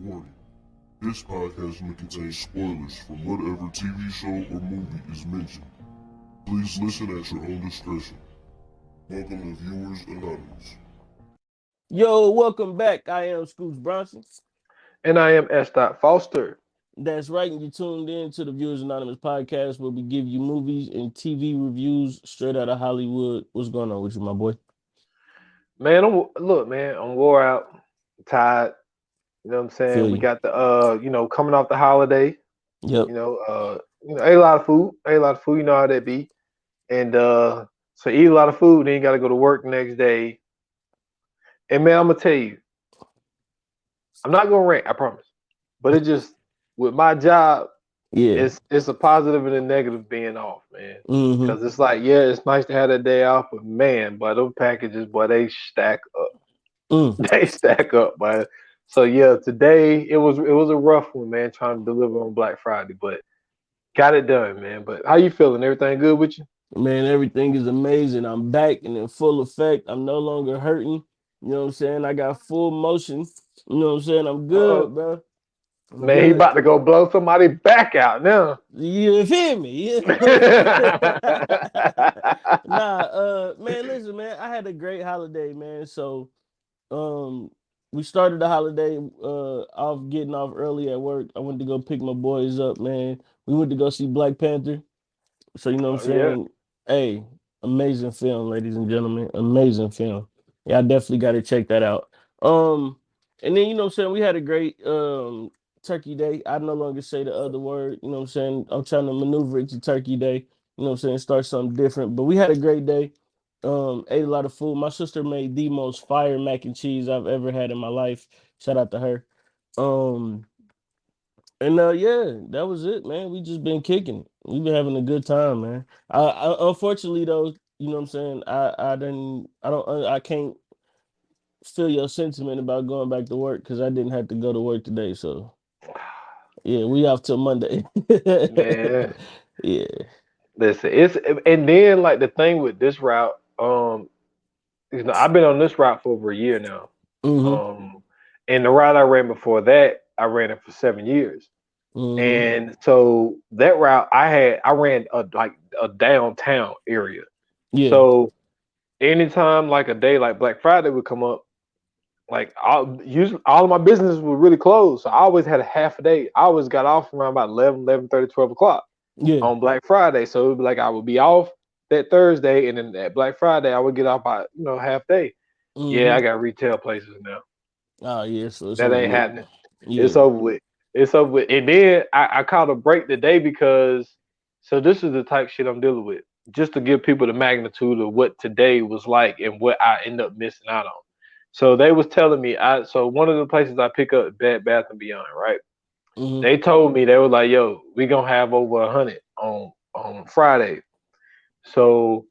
Warning. This podcast may contain spoilers from whatever TV show or movie is mentioned. Please listen at your own discretion. Welcome to Viewers Anonymous. Yo, welcome back. I am Scoots Bronson. And I am S. Foster. That's right, and you tuned in to the Viewers Anonymous podcast where we give you movies and TV reviews straight out of Hollywood. What's going on with you, my boy? Man, I'm wore out, tired. You know what I'm saying? We got the coming off the holiday. Yep. Ate a lot of food. You know how that be. And so eat a lot of food, then you gotta go to work the next day. And man, I'm gonna tell you, I'm not gonna rant, I promise. But it just with my job, it's a positive and a negative being off, man. Because it's like, yeah, it's nice to have that day off, but man, boy, those packages, boy, they stack up. They stack up, boy. So yeah, today it was a rough one, man, trying to deliver on Black Friday, but got it done, man. But how you feeling? Everything good with you? Man, everything is amazing. I'm back and in full effect. I'm no longer hurting. You know what I'm saying? I got full motion. You know what I'm saying? I'm good, bro. Man, he about to go blow somebody back out now. You feel me? Man, listen, man. I had a great holiday, man. So, we started the holiday off getting off early at work. I went to go pick my boys up, man. We went to go see Black Panther. So, you know what I'm saying? Yeah. Hey, amazing film, ladies and gentlemen. Amazing film. Yeah, I definitely got to check that out. And then, you know what I'm saying? We had a great Turkey Day. I no longer say the other word. You know what I'm saying? I'm trying to maneuver it to Turkey Day. You know what I'm saying? Start something different. But we had a great day. Ate a lot of food. My sister made the most fire mac and cheese I've ever had in my life. Shout out to her. Yeah, that was it, man. We just been kicking. We've been having a good time, man. I unfortunately though, you know what I'm saying? I can't feel your sentiment about going back to work because I didn't have to go to work today. So yeah, we off till Monday. Man. Yeah. Listen, and then like the thing with this route, I've been on this route for over a year now. And the route I ran before that, I ran it for 7 years. And so that route I ran a downtown area. Yeah. So anytime like a day like Black Friday would come up, like usually all of my businesses were really closed. So I always had a half a day. I always got off around about 11:30, 12 o'clock on Black Friday. So it would be like I would be off that Thursday, and then that Black Friday I would get off by half day. Yeah, I got retail places now. Oh yeah, so that ain't happening. Yeah. It's over with. And then I caught a break today because this is the type of shit I'm dealing with. Just to give people the magnitude of what today was like and what I end up missing out on. So they was telling me, so one of the places I pick up Bed Bath & Beyond, right? They told me, they were like, yo, we gonna have over 100 on Friday. So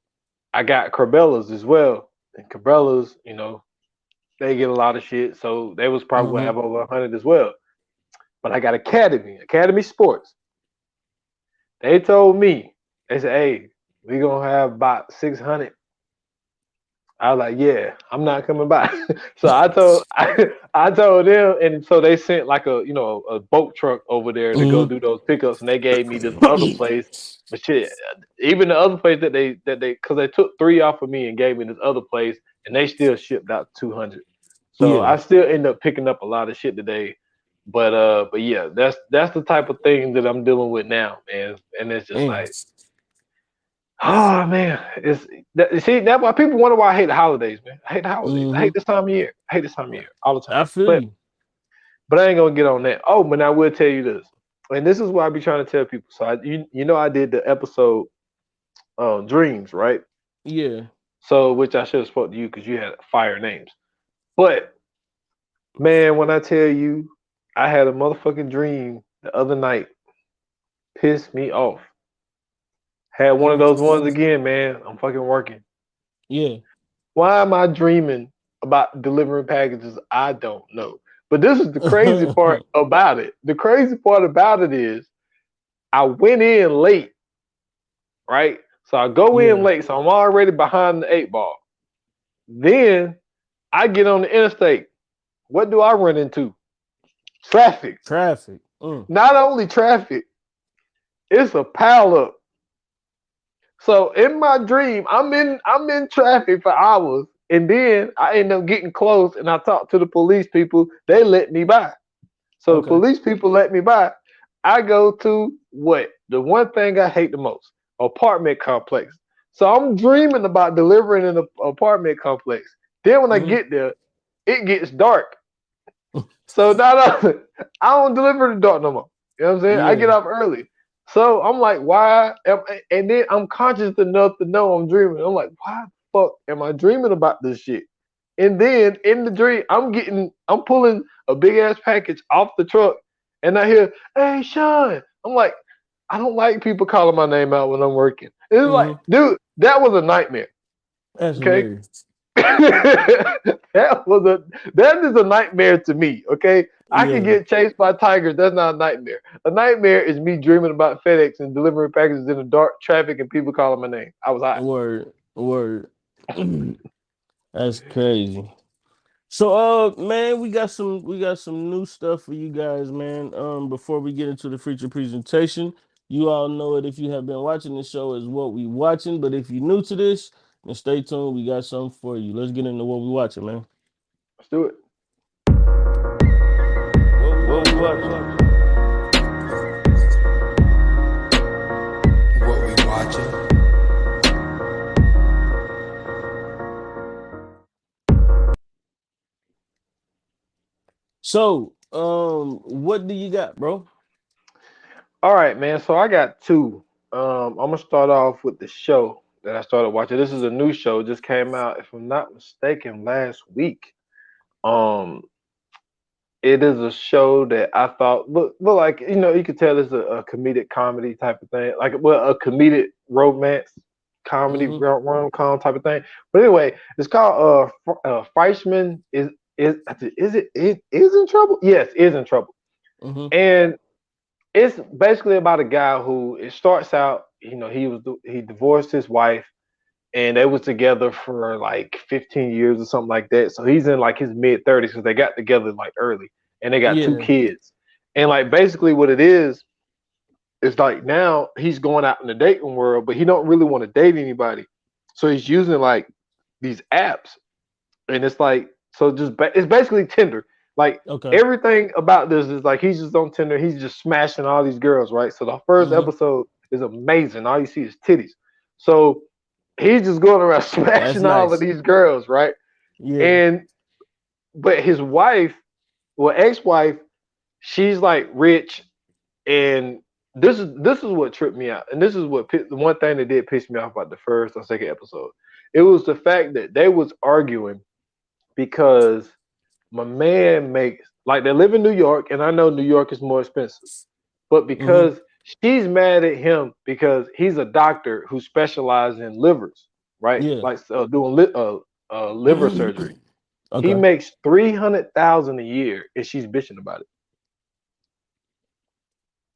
I got Cabela's as well. And Cabela's, they get a lot of shit. So they was probably gonna have over 100 as well. But I got Academy Sports. They told me, they said, hey, we gonna have about 600. I was like, yeah, I'm not coming by. So I told them, and so they sent like a boat truck over there to go do those pickups, and they gave me this other place. But shit, even the other place that they because they took 3 off of me and gave me this other place, and they still shipped out 200. So I still end up picking up a lot of shit today. But yeah, that's the type of thing that I'm dealing with now, man. And it's just like, oh man, that's why people wonder why I hate the holidays, man. I hate the holidays. I hate this time of year. All the time. I feel you. But I ain't gonna get on that. Oh, but I will tell you this, and this is what I be trying to tell people. So I did the episode, Dreams, right? Yeah. So which I should have spoke to you because you had fire names. But man, when I tell you, I had a motherfucking dream the other night. Pissed me off. Had one of those ones again, man. I'm fucking working. Yeah. Why am I dreaming about delivering packages? I don't know. But this is the crazy part about it. The crazy part about it is I went in late, right? So I go in late, so I'm already behind the 8 ball. Then I get on the interstate. What do I run into? Traffic. Traffic. Not only traffic, it's a pile up. So in my dream, I'm in traffic for hours, and then I end up getting close, and I talk to the police people. They let me by. So the Okay. police people let me by. I go to what? The one thing I hate the most, apartment complex. So I'm dreaming about delivering in an apartment complex. Then when I get there, it gets dark. So not only, I don't deliver the dark no more. You know what I'm saying? I get Yeah. off early. So I'm like, why? And then I'm conscious enough to know I'm dreaming. I'm like, why the fuck am I dreaming about this shit? And then in the dream, I'm pulling a big ass package off the truck, and I hear, "Hey, Sean." I'm like, I don't like people calling my name out when I'm working. It's like, dude, that was a nightmare. That's Okay, hilarious. that is a nightmare to me. Okay, I can Yeah. get chased by tigers. That's not a nightmare. A nightmare is me dreaming about FedEx and delivering packages in the dark traffic and people calling my name. I was hot. Word. Word. That's crazy. So man, we got some new stuff for you guys, man. Before we get into the feature presentation, you all know it if you have been watching the show is what we watching. But if you're new to this, then stay tuned. We got something for you. Let's get into what we watching, man. Let's do it. What we watching? What we watching? So, what do you got, bro? All right, man. So I got two. I'm gonna start off with the show that I started watching. This is a new show, just came out, if I'm not mistaken, last week. Um, it is a show that I thought look like you could tell it's a comedic comedy type of thing, like a comedic romance comedy Mm-hmm. rom-com type of thing. But anyway, it's called Fleischman is in trouble. Yes, is in trouble, Mm-hmm. and it's basically about a guy who it starts out. He divorced his wife and they was together for like 15 years or something like that. So he's in like his mid 30s because they got together like early, and they got two Yeah. kids. And like basically what it is like now he's going out in the dating world, but he don't really want to date anybody. So he's using like these apps, and it's like it's basically Tinder. Like Okay. everything about this is like he's just on Tinder. He's just smashing all these girls, right? So the first Mm-hmm. episode is amazing. All you see is titties. So he's just going around That's smashing all of nice. these girls, right? Yeah. And but his wife, well, ex-wife, she's like rich, and this is what tripped me out, and this is the one thing that did piss me off about the first or second episode. It was the fact that they was arguing because my man makes like they live in New York, and I know New York is more expensive, but Mm-hmm. because she's mad at him because he's a doctor who specializes in livers, right? Yeah. Like doing liver surgery. He Okay. makes 300,000 a year, and she's bitching about it.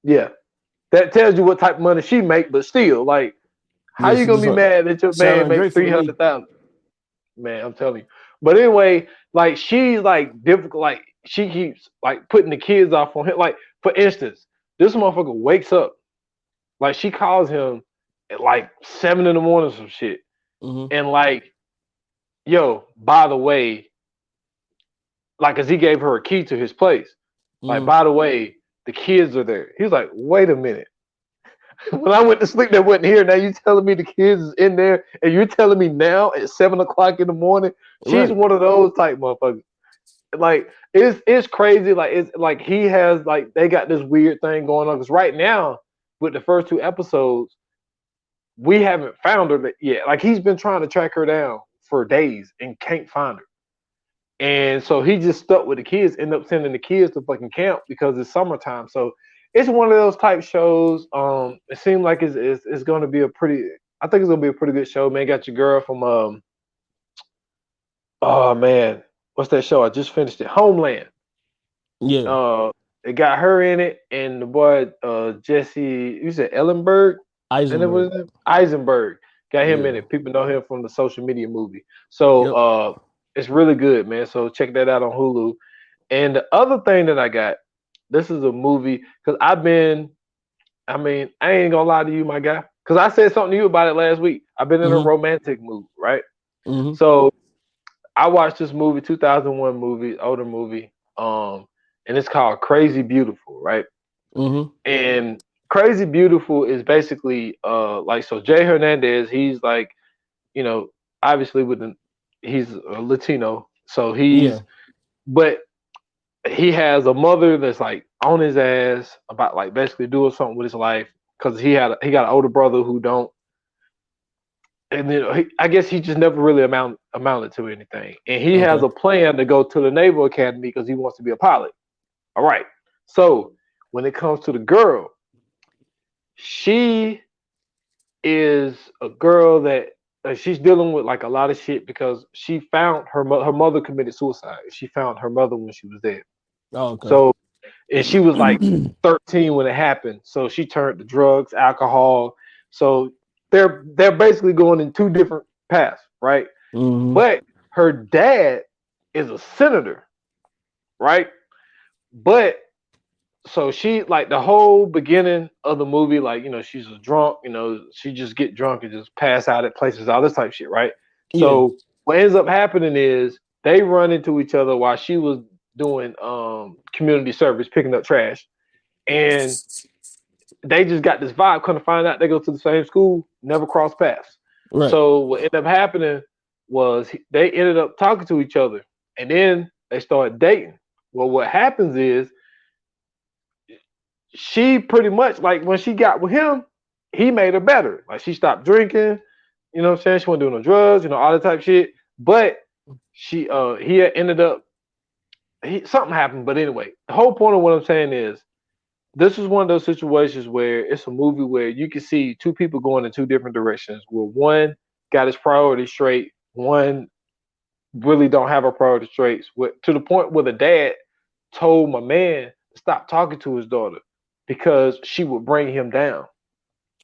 Yeah, that tells you what type of money she make. But still, like, how Yeah. you She gonna just be mad that your sound man makes ungrateful three to me. hundred thousand? Man, I'm telling you. But anyway, like she's like difficult. Like she keeps like putting the kids off on him. Like for instance, this motherfucker wakes up. Like she calls him at like 7 in the morning, or some shit, Mm-hmm. and like, yo, by the way, like, cause he gave her a key to his place. Like, Mm-hmm. by the way, the kids are there. He was like, wait a minute. When I went to sleep, they wasn't here. Now you telling me the kids is in there, and you're telling me now at 7 o'clock in the morning? She's Right. one of those type motherfuckers. Like it's crazy. Like it's like he has like they got this weird thing going on. Because right now, with the first two episodes, we haven't found her yet. Like he's been trying to track her down for days and can't find her. And so he just stuck with the kids, end up sending the kids to fucking camp because it's summertime. So it's one of those type shows. It seemed like it's going to be I think it's going to be a pretty good show, man. Got your girl from, oh man, what's that show? I just finished it. Homeland. Yeah. It got her in it, and the boy, Jesse, you said Ellenberg? And it was Eisenberg. Eisenberg. Got him in Yeah. it. People know him from the Social Media Movie. So, Yep. it's really good, man. So check that out on Hulu. And the other thing that I got, this is a movie because I mean, I ain't gonna lie to you, my guy, because I said something to you about it last week. I've been in a Mm-hmm. romantic mood, right? Mm-hmm. So I watched this movie, 2001 movie, older movie, and it's called Crazy Beautiful, right? Mm-hmm. And Crazy Beautiful is basically like so Jay Hernandez, he's like, you know, obviously he's a Latino, so Yeah. but he has a mother that's like on his ass about like basically doing something with his life because he got an older brother who don't, and then I guess he just never really amounted to anything, and he has Okay. a plan to go to the Naval Academy because he wants to be a pilot. All right, so when it comes to the girl, she is a girl that she's dealing with like a lot of shit because she found her mother committed suicide. She found her mother when she was dead. Oh, okay. So and she was like 13 when it happened. So she turned to drugs, alcohol. So they're basically going in two different paths, right? Mm-hmm. But her dad is a senator, right? But so she like the whole beginning of the movie, like she's a drunk, she just get drunk and just pass out at places, all this type of shit, right? Yeah. So what ends up happening is they run into each other while she was doing community service, picking up trash, and they just got this vibe. Couldn't find out they go to the same school, never cross paths. Right. So what ended up happening was they ended up talking to each other, and then they started dating. Well, what happens is she pretty much like when she got with him, he made her better. Like she stopped drinking, what I'm saying? She wasn't doing no drugs, all that type of shit. But he had ended up something happened. But anyway, the whole point of what I'm saying is this is one of those situations where it's a movie where you can see two people going in two different directions. Where one got his priorities straight, one really don't have a priority straight. To the point where the dad told my man to stop talking to his daughter because she would bring him down.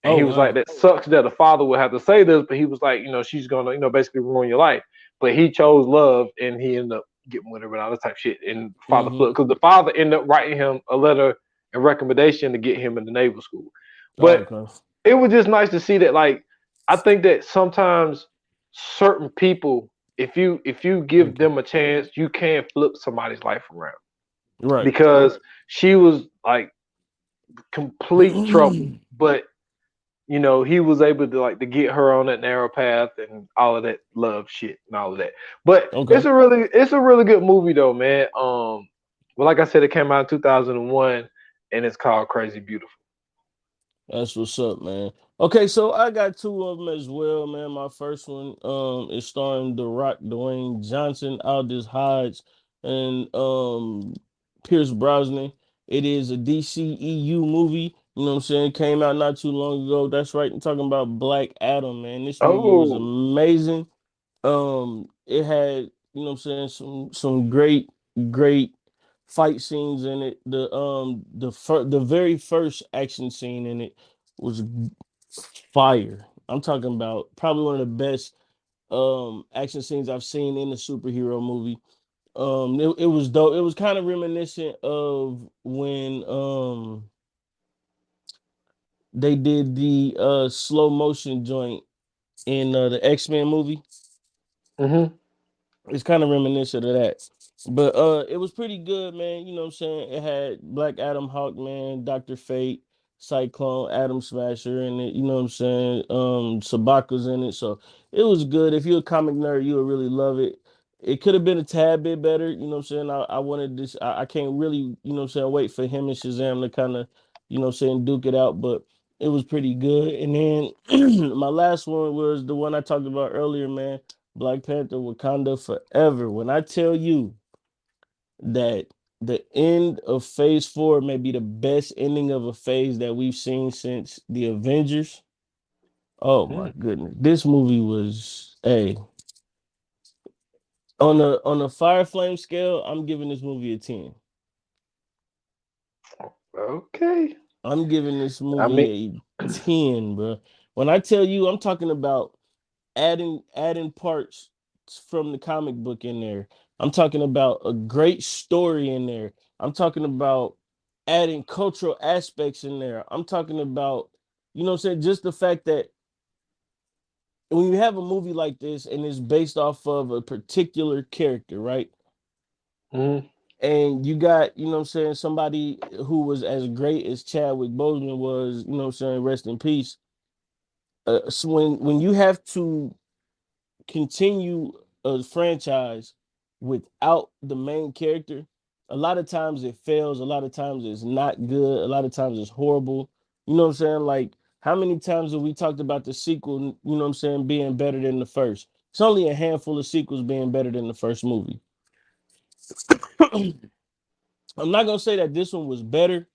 And Oh, he was like, wow. that sucks that a father would have to say this, but he was like, she's gonna, basically ruin your life. But he chose love and he ended up getting with her and all this type of shit. And father Mm-hmm. flipped because the father ended up writing him a letter and recommendation to get him in the naval school. Oh, But okay. it was just nice to see that, like, I think that sometimes certain people, if you give Thank you. them a chance, you can flip somebody's life around. Right. Because she was like complete trouble, but he was able to like to get her on that narrow path and all of that love shit and all of that. But Okay. it's a really good movie though, man. Well, like I said, it came out in 2001 and it's called Crazy Beautiful. That's what's up, man. Okay, so I got two of them as well, man. My first one is starring The Rock, Dwayne Johnson, Aldous Hodge, and Pierce Brosnan. It is a DCEU movie. You know what I'm saying? Came out not too long ago. That's right. I'm talking about Black Adam, man. This movie was Oh. amazing. It had, you know what I'm saying, some great fight scenes in it. The very first action scene in it was fire. I'm talking about probably one of the best action scenes I've seen in a superhero movie. It was dope. It was kind of reminiscent of when they did the slow motion joint in the X-Men movie. Mm-hmm. It's kind of reminiscent of that. But it was pretty good, man. You know what I'm saying? It had Black Adam, Hawkman, Dr. Fate, Cyclone, Atom Smasher in it, you know what I'm saying? Sabaka's in it. So it was good. If you're a comic nerd, you would really love it. It could have been a tad bit better, you know what I'm saying? I wanted this, I can't really, you know what I'm saying, wait for him and Shazam to kind of, you know what I'm saying, duke it out, but it was pretty good. And then my last one was the one I talked about earlier, man. Black Panther Wakanda Forever. When I tell you that the end of phase four may be the best ending of a phase that we've seen since the Avengers. Oh my Mm. goodness. This movie was on a fire flame scale, I'm giving this movie a 10. Okay. I'm giving this I mean, movie a 10, bro. When I tell you, I'm talking about adding parts from the comic book in there. I'm talking about a great story in there. I'm talking about adding cultural aspects in there. I'm talking about, you know what I'm saying, just the fact that when you have a movie like this and it's based off of a particular character, right? Mm-hmm. And you got, you know what I'm saying, somebody who was as great as Chadwick Boseman was, you know what I'm saying, rest in peace. So when you have to continue a franchise without the main character, a lot of times it fails, a lot of times it's not good, a lot of times it's horrible. You know what I'm saying? Like, how many times have we talked about the sequel, you know what I'm saying, being better than the first? It's only a handful of sequels being better than the first movie. I'm not gonna say that this one was better,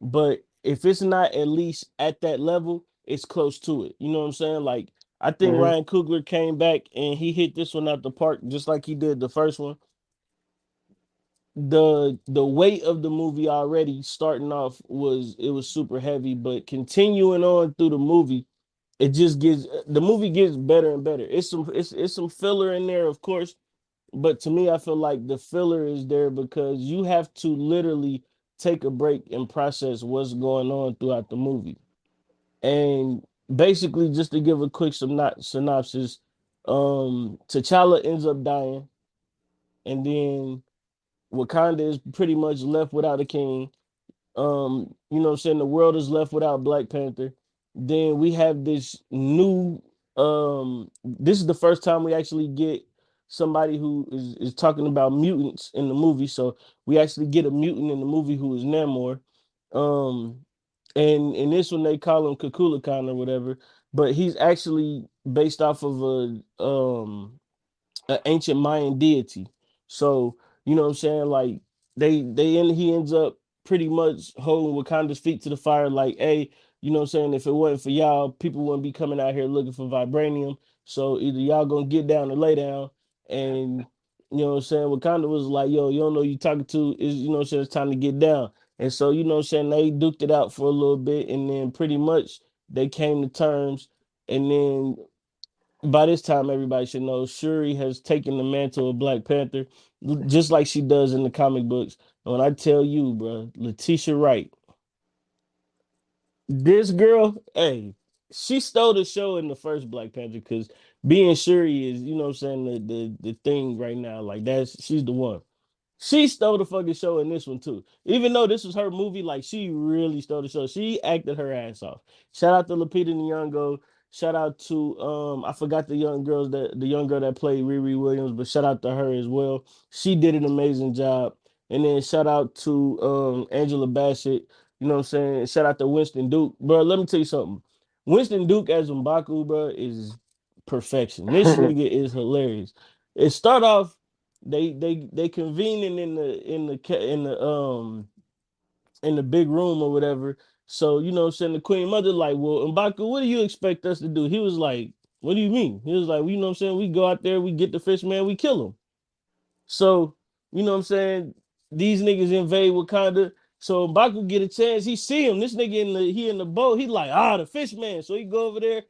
but if it's not at least at that level, it's close to it. You know what I'm saying? Like, I think Mm-hmm. Ryan Coogler came back and he hit this one out the park just like he did the first one. The weight of the movie already starting off was super heavy, but continuing on through the movie, it just gets the movie gets better and better. It's some filler in there, of course, but to me, I feel like the filler is there because you have to literally take a break and process what's going on throughout the movie. And basically, just to give a quick synopsis, T'Challa ends up dying, and then Wakanda is pretty much left without a king. You know what I'm saying? The world is left without Black Panther. Then we have this new this is the first time we actually get somebody who is talking about mutants in the movie. So we actually get a mutant in the movie who is Namor. Um and in this one they call him Kukulakan or whatever, but he's actually based off of an ancient Mayan deity. So, you know what I'm saying? Like he ends up pretty much holding Wakanda's feet to the fire, like, hey, you know what I'm saying? If it wasn't for y'all, people wouldn't be coming out here looking for vibranium. So either y'all gonna get down or lay down. And you know what I'm saying? Wakanda was like, yo, you don't know who you talking to, is you know what I'm saying, it's time to get down. And so, you know what I'm saying, they duked it out for a little bit and then pretty much they came to terms. And then by this time, everybody should know Shuri has taken the mantle of Black Panther, just like she does in the comic books. And when I tell you, bro, Letitia Wright, this girl, hey, she stole the show in the first Black Panther because being Shuri is, you know what I'm saying, the thing right now. Like, she's the one. She stole the fucking show in this one too. Even though this was her movie, like she really stole the show. She acted her ass off. Shout out to Lupita Nyong'o. Shout out to I forgot the young girl that played Riri Williams, but shout out to her as well. She did an amazing job. And then shout out to Angela Bassett. You know what I'm saying? Shout out to Winston Duke. Bro, let me tell you something. Winston Duke as M'Baku, bro, is perfection. This nigga is hilarious. It start off they convening in the big room or whatever. So, you know what I'm saying, the Queen Mother like, well, M'Baku, what do you expect us to do? He was like, what do you mean? He was like, well, you know what I'm saying, we go out there, we get the fish man, we kill him. So, you know what I'm saying, these niggas invade Wakanda. So M'Baku get a chance, he see him, this nigga in the boat, he like, the fish man. So he go over there,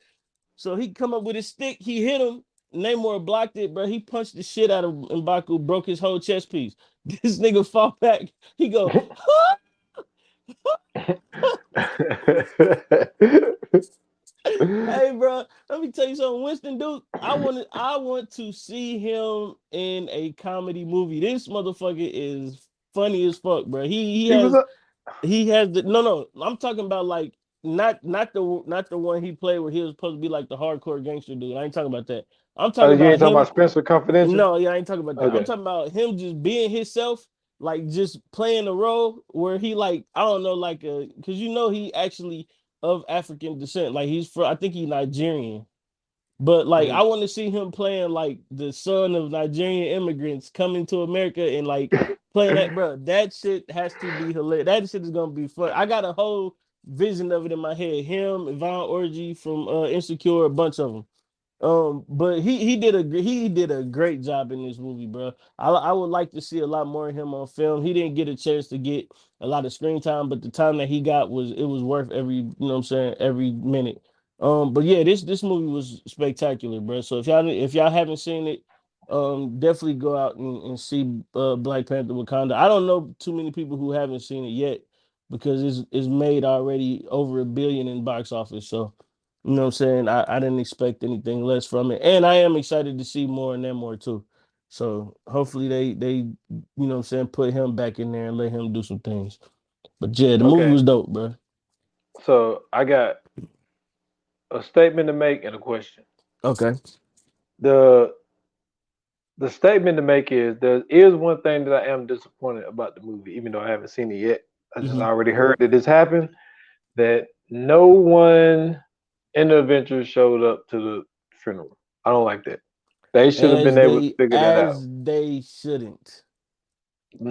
so he come up with his stick, he hit him. Namor blocked it, bro. He punched the shit out of M'Baku, broke his whole chest piece. This nigga fall back. He go, huh? Hey, bro. Let me tell you something. Winston Duke, I want to see him in a comedy movie. This motherfucker is funny as fuck, bro. he was a, He has the no. I'm talking about like not the one he played where he was supposed to be like the hardcore gangster dude. I ain't talking about that. I'm oh, talking you about ain't talking him. about Spencer Confidential? No, yeah, I ain't talking about that. I'm Okay. talking about him just being himself, like just playing a role where he like I don't know, like because you know he actually of African descent. Like he's from I think he's Nigerian. But like I want to see him playing like the son of Nigerian immigrants coming to America and like playing that, bro. That shit has to be hilarious. That shit is gonna be fun. I got a whole vision of it in my head. Him, Yvonne Orji from Insecure, a bunch of them. But he did a great job in this movie, bro. I would like to see a lot more of him on film. He didn't get a chance to get a lot of screen time, but the time that he got was worth every you know what I'm saying every minute. But yeah, this movie was spectacular, bro. So if y'all haven't seen it, definitely go out and see Black Panther Wakanda. I don't know too many people who haven't seen it yet. because it's made already over $1 billion in box office. So, you know what I'm saying? I didn't expect anything less from it. And I am excited to see more and more too. So hopefully they you know what I'm saying, put him back in there and let him do some things. But yeah, the movie Okay, was dope, bro. so I got a statement to make and a question. Okay. The the statement to make is there is one thing that I am disappointed about the movie, even though I haven't seen it yet. I just Hmm. already heard that this happened. That no one in the Avengers showed up to the funeral. I don't like that. They should have been able to figure that out. As they shouldn't.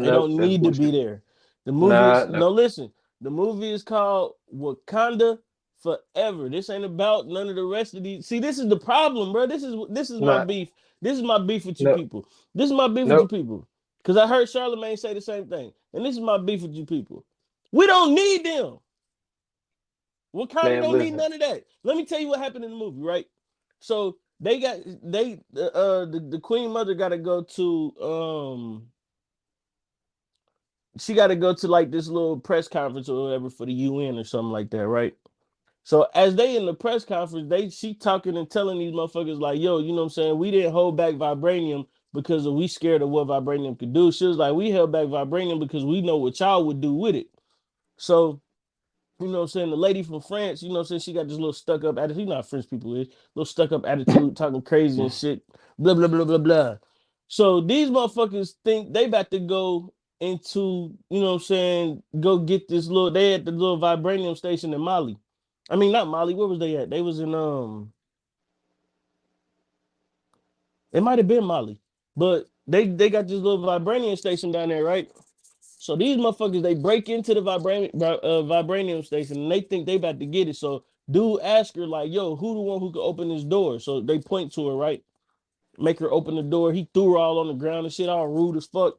They Nope, don't that's need to be bullshit. there. The movie Nah, is no, no listen. The movie is called Wakanda Forever. This ain't about none of the rest of these. See, this is the problem, bro. This is my nah, beef. This is my beef with you no, people. This is my beef with you nope, people. Because I heard Charlemagne say the same thing. And this is my beef with you people. We don't need them. Wakanda man. don't need Listen, none of that. Let me tell you what happened in the movie, right? So the Queen Mother gotta go to she got to go to like this little press conference or whatever for the UN or something like that, right? So as they in the press conference, she talking and telling these motherfuckers like, yo, you know what I'm saying? We didn't hold back vibranium because we scared of what vibranium could do. She was like, we held back vibranium because we know what y'all would do with it. So you know what I'm saying? The lady from France, you know what I'm saying? She got this little stuck up attitude. You know how French people is. Little stuck up attitude, talking crazy and shit. Blah, blah, blah, blah, blah. So these motherfuckers think they about to go into, you know what I'm saying, go get this little, they at the little vibranium station in Mali. I mean, not Mali. Where was they at? They was in, it might have been Mali. But they got this little vibranium station down there, right? So these motherfuckers, they break into the vibranium station and they think they about to get it. So dude ask her like, yo, who the one who could open this door? So they point to her, right? Make her open the door. He threw her all on the ground and shit, all rude as fuck.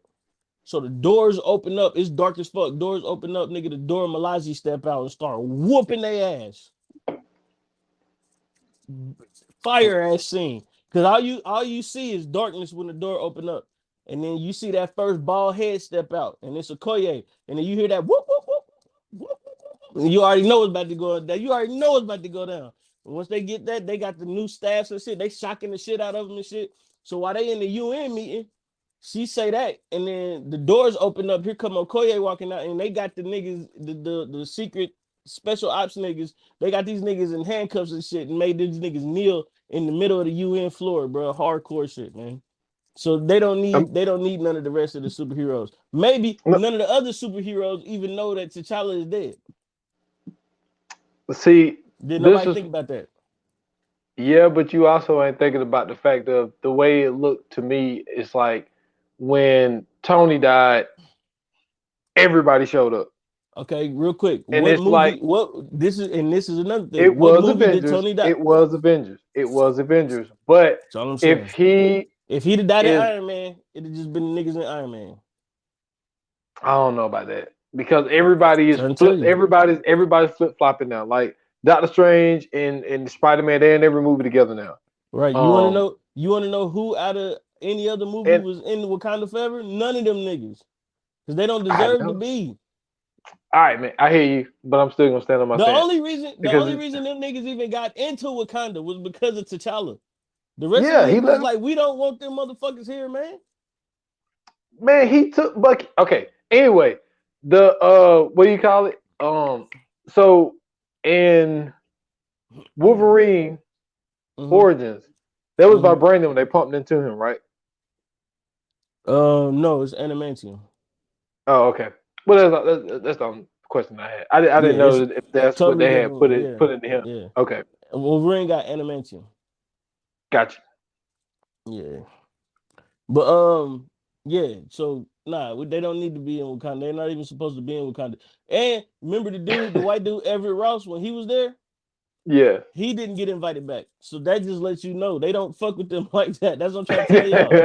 So the doors open up. It's dark as fuck. Doors open up, nigga. The door Malazi step out and start whooping their ass. Fire ass scene. Cause all you see is darkness when the door open up. And then you see that first bald head step out, and it's a Okoye. And then you hear that whoop, whoop, whoop, whoop, whoop. And you already know it's about to go down. You already know it's about to go down. And once they get that, they got the new staffs and shit. They shocking the shit out of them and shit. So while they in the UN meeting, she say that, and then the doors open up. Here come Okoye walking out, and they got the niggas, the secret special ops niggas. They got these niggas in handcuffs and shit, and made these niggas kneel in the middle of the UN floor, bro. Hardcore shit, man. So they don't need none of the rest of the superheroes. Maybe no, none of the other superheroes even know that T'Challa is dead. see, Did this nobody is think about that? yeah, but you also ain't thinking about the fact of the way it looked to me. It's like when Tony died, everybody showed up, Okay, real quick. and What it's movie? like This is another thing. it What was movie did Avengers. Tony die? It was Avengers. It was Avengers. But That's all I'm if saying. he If he'd have died in is, Iron Man, it'd have just been the niggas in Iron Man. I don't know about that because everybody is Trying to tell flip. you. Everybody's flip flopping now. Like Doctor Strange and Spider Man, they're in every movie together now. Right. You want to Um, know? You want to know who out of any other movie and was in Wakanda Forever? None of them niggas, because they don't I deserve to know. be. All right, man. I hear you, but I'm still gonna stand on my The stance only reason, the because only reason them niggas even got into Wakanda was because of T'Challa. The rest of the yeah, he niggas was let like, we don't want them motherfuckers here, man. man. He took Bucky. Okay. Anyway, the what do you call it? So in Wolverine Mm-hmm. Origins, there was Mm-hmm. vibranium they pumped into him, right? No, it's adamantium. Oh, okay. Well, that's the only question I had. I Yeah, didn't it's know if that's what totally they had different one. Yeah, put into him. yeah. Okay, Wolverine got adamantium. gotcha. Yeah, but yeah. So nah, they don't need to be in Wakanda. They're not even supposed to be in Wakanda. And remember the white dude Everett Ross when he was there, Yeah. he didn't get invited back. So that just lets you know they don't fuck with them like that. That's what I'm trying to tell y'all.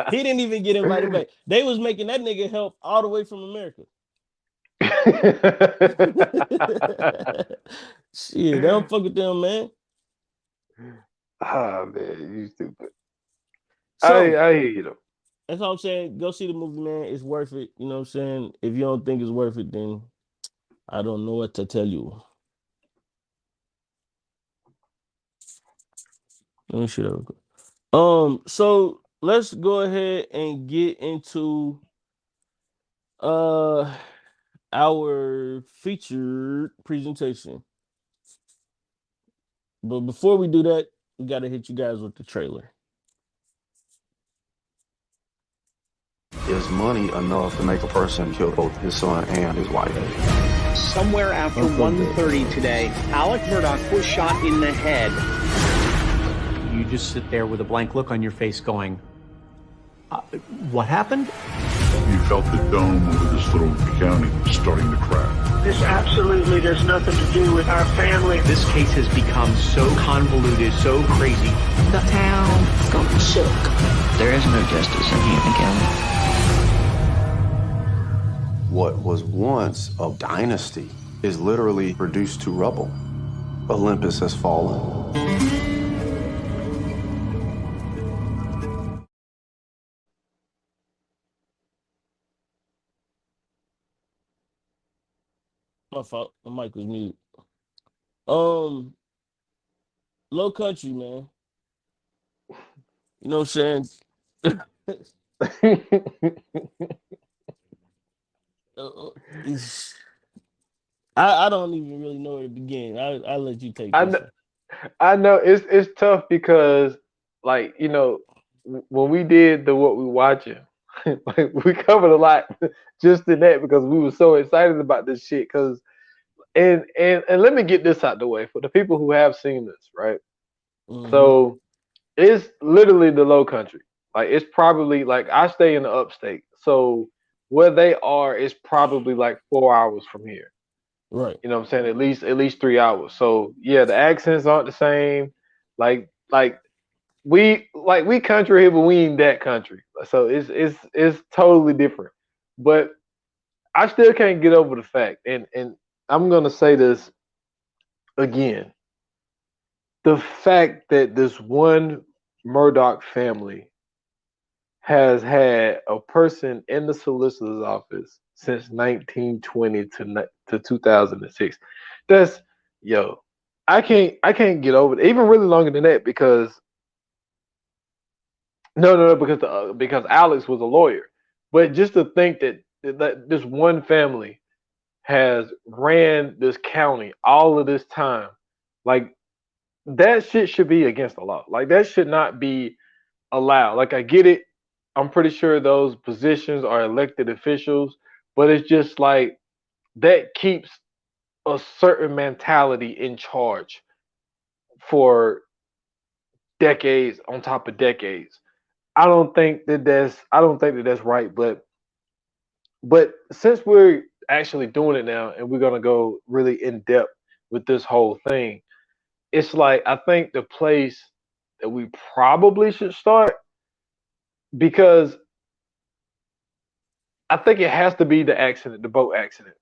He didn't even get invited back. They was making that nigga help all the way from America. Shit, they don't fuck with them, man. Ah man, you stupid. So I hear you though. that's all I'm saying. Go see the movie, man. It's worth it. You know what I'm saying? If you don't think it's worth it, then I don't know what to tell you. Let me see that. So let's go ahead and get into our featured presentation. But before we do that, we gotta hit you guys with the trailer. Is money enough to make a person kill both his son and his wife? Somewhere after 1:30 today, Alec Murdaugh was shot in the head. You just sit there with a blank look on your face going, what happened? You felt the dome over this little county starting to crack. This absolutely has nothing to do with our family. This case has become so convoluted, so crazy. The town is going to be shook. There is no justice in Hampton County. What was once a dynasty is literally reduced to rubble. Olympus has fallen. My fault. My mic was mute. Lowcountry, man. You know what I'm saying? I don't even really know where to begin. I'll let you take this. I know it's tough because, like, you know, when we did what we watching, like, we covered a lot just in that because we were so excited about this shit. Cause and let me get this out the way for the people who have seen this, right? Mm-hmm. So it's literally the Lowcountry. Like, it's probably, like, I stay in the upstate, so where they are is probably like 4 hours from here. Right. You know what I'm saying? At least 3 hours. So yeah, the accents aren't the same. Like we country here, but we ain't that country. So it's totally different. But I still can't get over the fact, and I'm gonna say this again. The fact that this one Murdaugh family has had a person in the solicitor's office since 1920 to 2006. That's, yo, I can't get over it. Even really longer than that, because because Alex was a lawyer. But just to think that this one family has ran this county all of this time, like, that shit should be against the law. Like, that should not be allowed. Like, I get it. I'm pretty sure those positions are elected officials, but it's just like that keeps a certain mentality in charge for decades on top of decades. I don't think that that's right, but since we're actually doing it now and we're gonna go really in depth with this whole thing, it's like, I think the place that we probably should start, because I think it has to be the boat accident.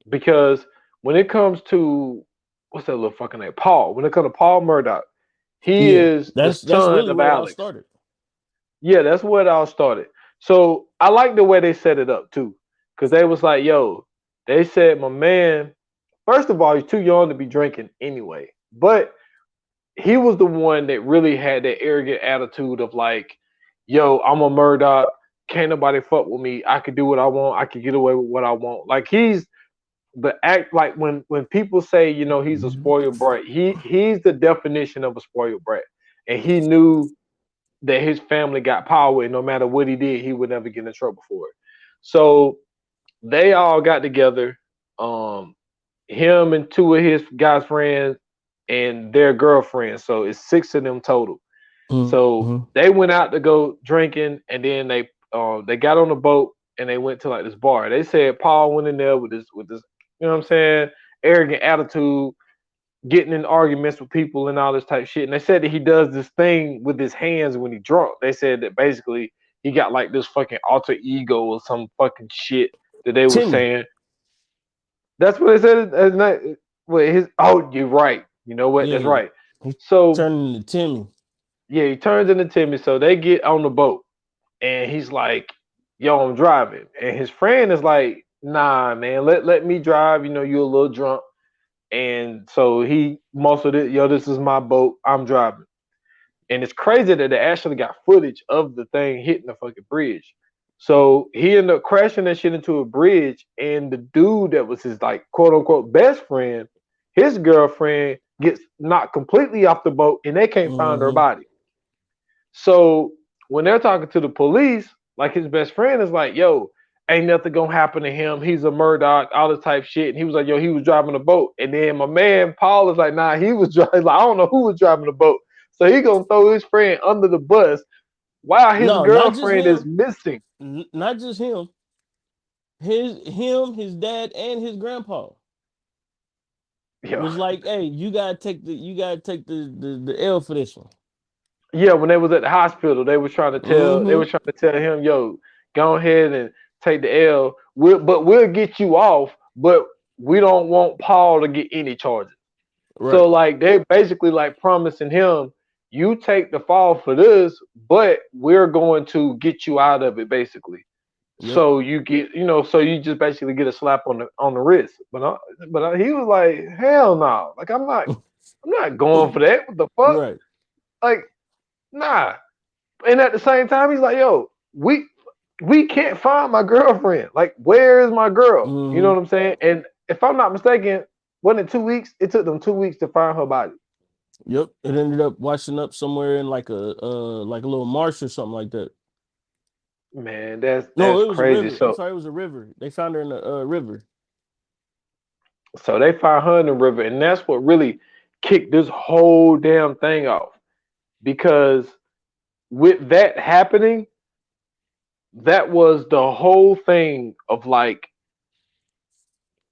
Because when it comes to, what's that little fucking name? Paul. When it comes to Paul Murdaugh, he is the son really of where Alex. It all started. Yeah, that's where it all started. So I like the way they set it up too. Because they was like, yo, they said, my man, first of all, he's too young to be drinking anyway. But he was the one that really had that arrogant attitude of like, yo, I'm a Murdaugh. Can't nobody fuck with me. I could do what I want. I could get away with what I want. Like, he's the act, like when people say, you know, he's a spoiled brat, he's the definition of a spoiled brat. And he knew that his family got power, and no matter what he did, he would never get in trouble for it. So they all got together, him and two of his guys' friends and their girlfriends. So it's 6 of them total. So they went out to go drinking, and then they got on the boat and they went to like this bar. They said Paul went in there with this, you know what I'm saying, arrogant attitude, getting in arguments with people and all this type of shit. And they said that he does this thing with his hands when he drunk. They said that basically he got like this fucking alter ego or some fucking shit that they were saying. That's what they said. You're right. You know what? Yeah, that's right. So turning into Timmy. Yeah, he turns into Timmy. So they get on the boat, and he's like, yo, I'm driving. And his friend is like, nah, man, let me drive. You know, you're a little drunk. And so he muscled it, yo, this is my boat. I'm driving. And it's crazy that they actually got footage of the thing hitting the fucking bridge. So he ended up crashing that shit into a bridge, and the dude that was his like quote unquote best friend, his girlfriend gets knocked completely off the boat, and they can't find her body. So when they're talking to the police, like his best friend is like, yo, ain't nothing gonna happen to him. He's a Murdoch, all this type shit. And he was like, yo, he was driving a boat. And then my man Paul is like, nah, he was driving. Like, I don't know who was driving the boat. So he gonna throw his friend under the bus while his girlfriend is missing. Not just him. His dad, and his grandpa. Yo. Was like, hey, you gotta take the L for this one. Yeah, when they was at the hospital, they were trying to tell him, yo, go ahead and take the L. We'll get you off, but we don't want Paul to get any charges. Right. So like they basically like promising him, you take the fall for this, but we're going to get you out of it, basically. Yep. So you get, so you just basically get a slap on the wrist. But he was like, hell no, like I'm not going for that. What the fuck? Right. Like, nah. And at the same time, he's like, yo, we can't find my girlfriend. Like, where is my girl? You know what I'm saying? And if I'm not mistaken, wasn't it 2 weeks? It took them 2 weeks to find her body. Yep. It ended up washing up somewhere in like a little marsh or something like that. Man, that's it was crazy. A river. So, I'm sorry, it was a river. They found her in a river. So they found her in the river, and that's what really kicked this whole damn thing off. Because with that happening, that was the whole thing of like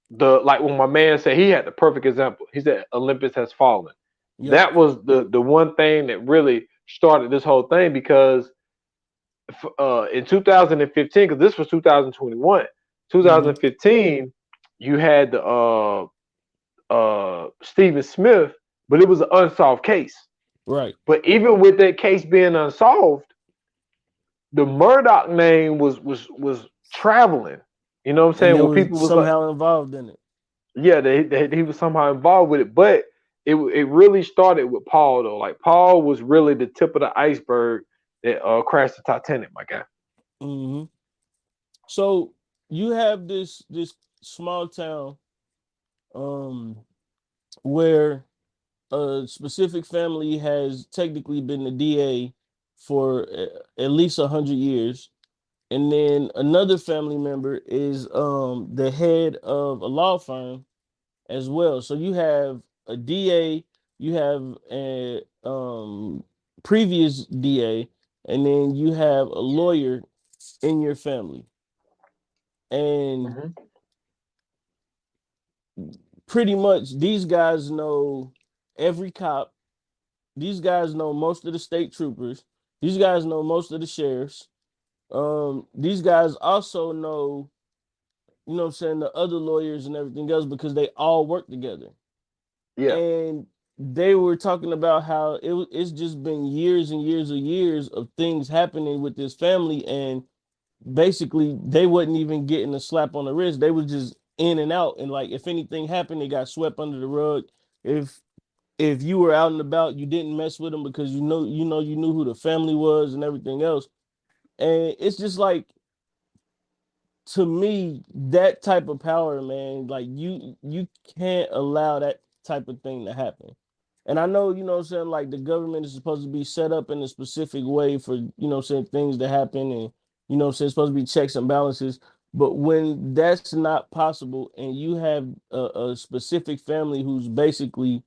when my man said he had the perfect example. He said Olympus has fallen. Yep. That was the one thing that really started this whole thing, because in 2015, because this was 2021, 2015, you had the Stephen Smith, but it was an unsolved case. Right. But even with that case being unsolved, the Murdoch name was traveling. You know what I'm saying? When people was somehow involved in it. Yeah, he was somehow involved with it, but it really started with Paul though. Like Paul was really the tip of the iceberg that crashed the Titanic, my guy. Mm-hmm. So you have this small town, where a specific family has technically been the DA for at least 100 years. And then another family member is the head of a law firm as well. So you have a DA, you have a previous DA, and then you have a lawyer in your family. And pretty much these guys know every cop. These guys know most of the state troopers. These guys know most of the sheriffs. These guys also know, you know what I'm saying, the other lawyers and everything else, because they all work together. Yeah. And they were talking about how it's just been years and years of things happening with this family, and basically they wasn't even getting a slap on the wrist. They was just in and out, and like if anything happened, they got swept under the rug. If you were out and about, you didn't mess with them because you knew who the family was and everything else. And it's just like, to me, that type of power, man, like you can't allow that type of thing to happen. And I know, you know what I'm saying, like the government is supposed to be set up in a specific way for, you know what I'm saying, things to happen, and, you know what I'm saying, it's supposed to be checks and balances. But when that's not possible, and you have a specific family who's basically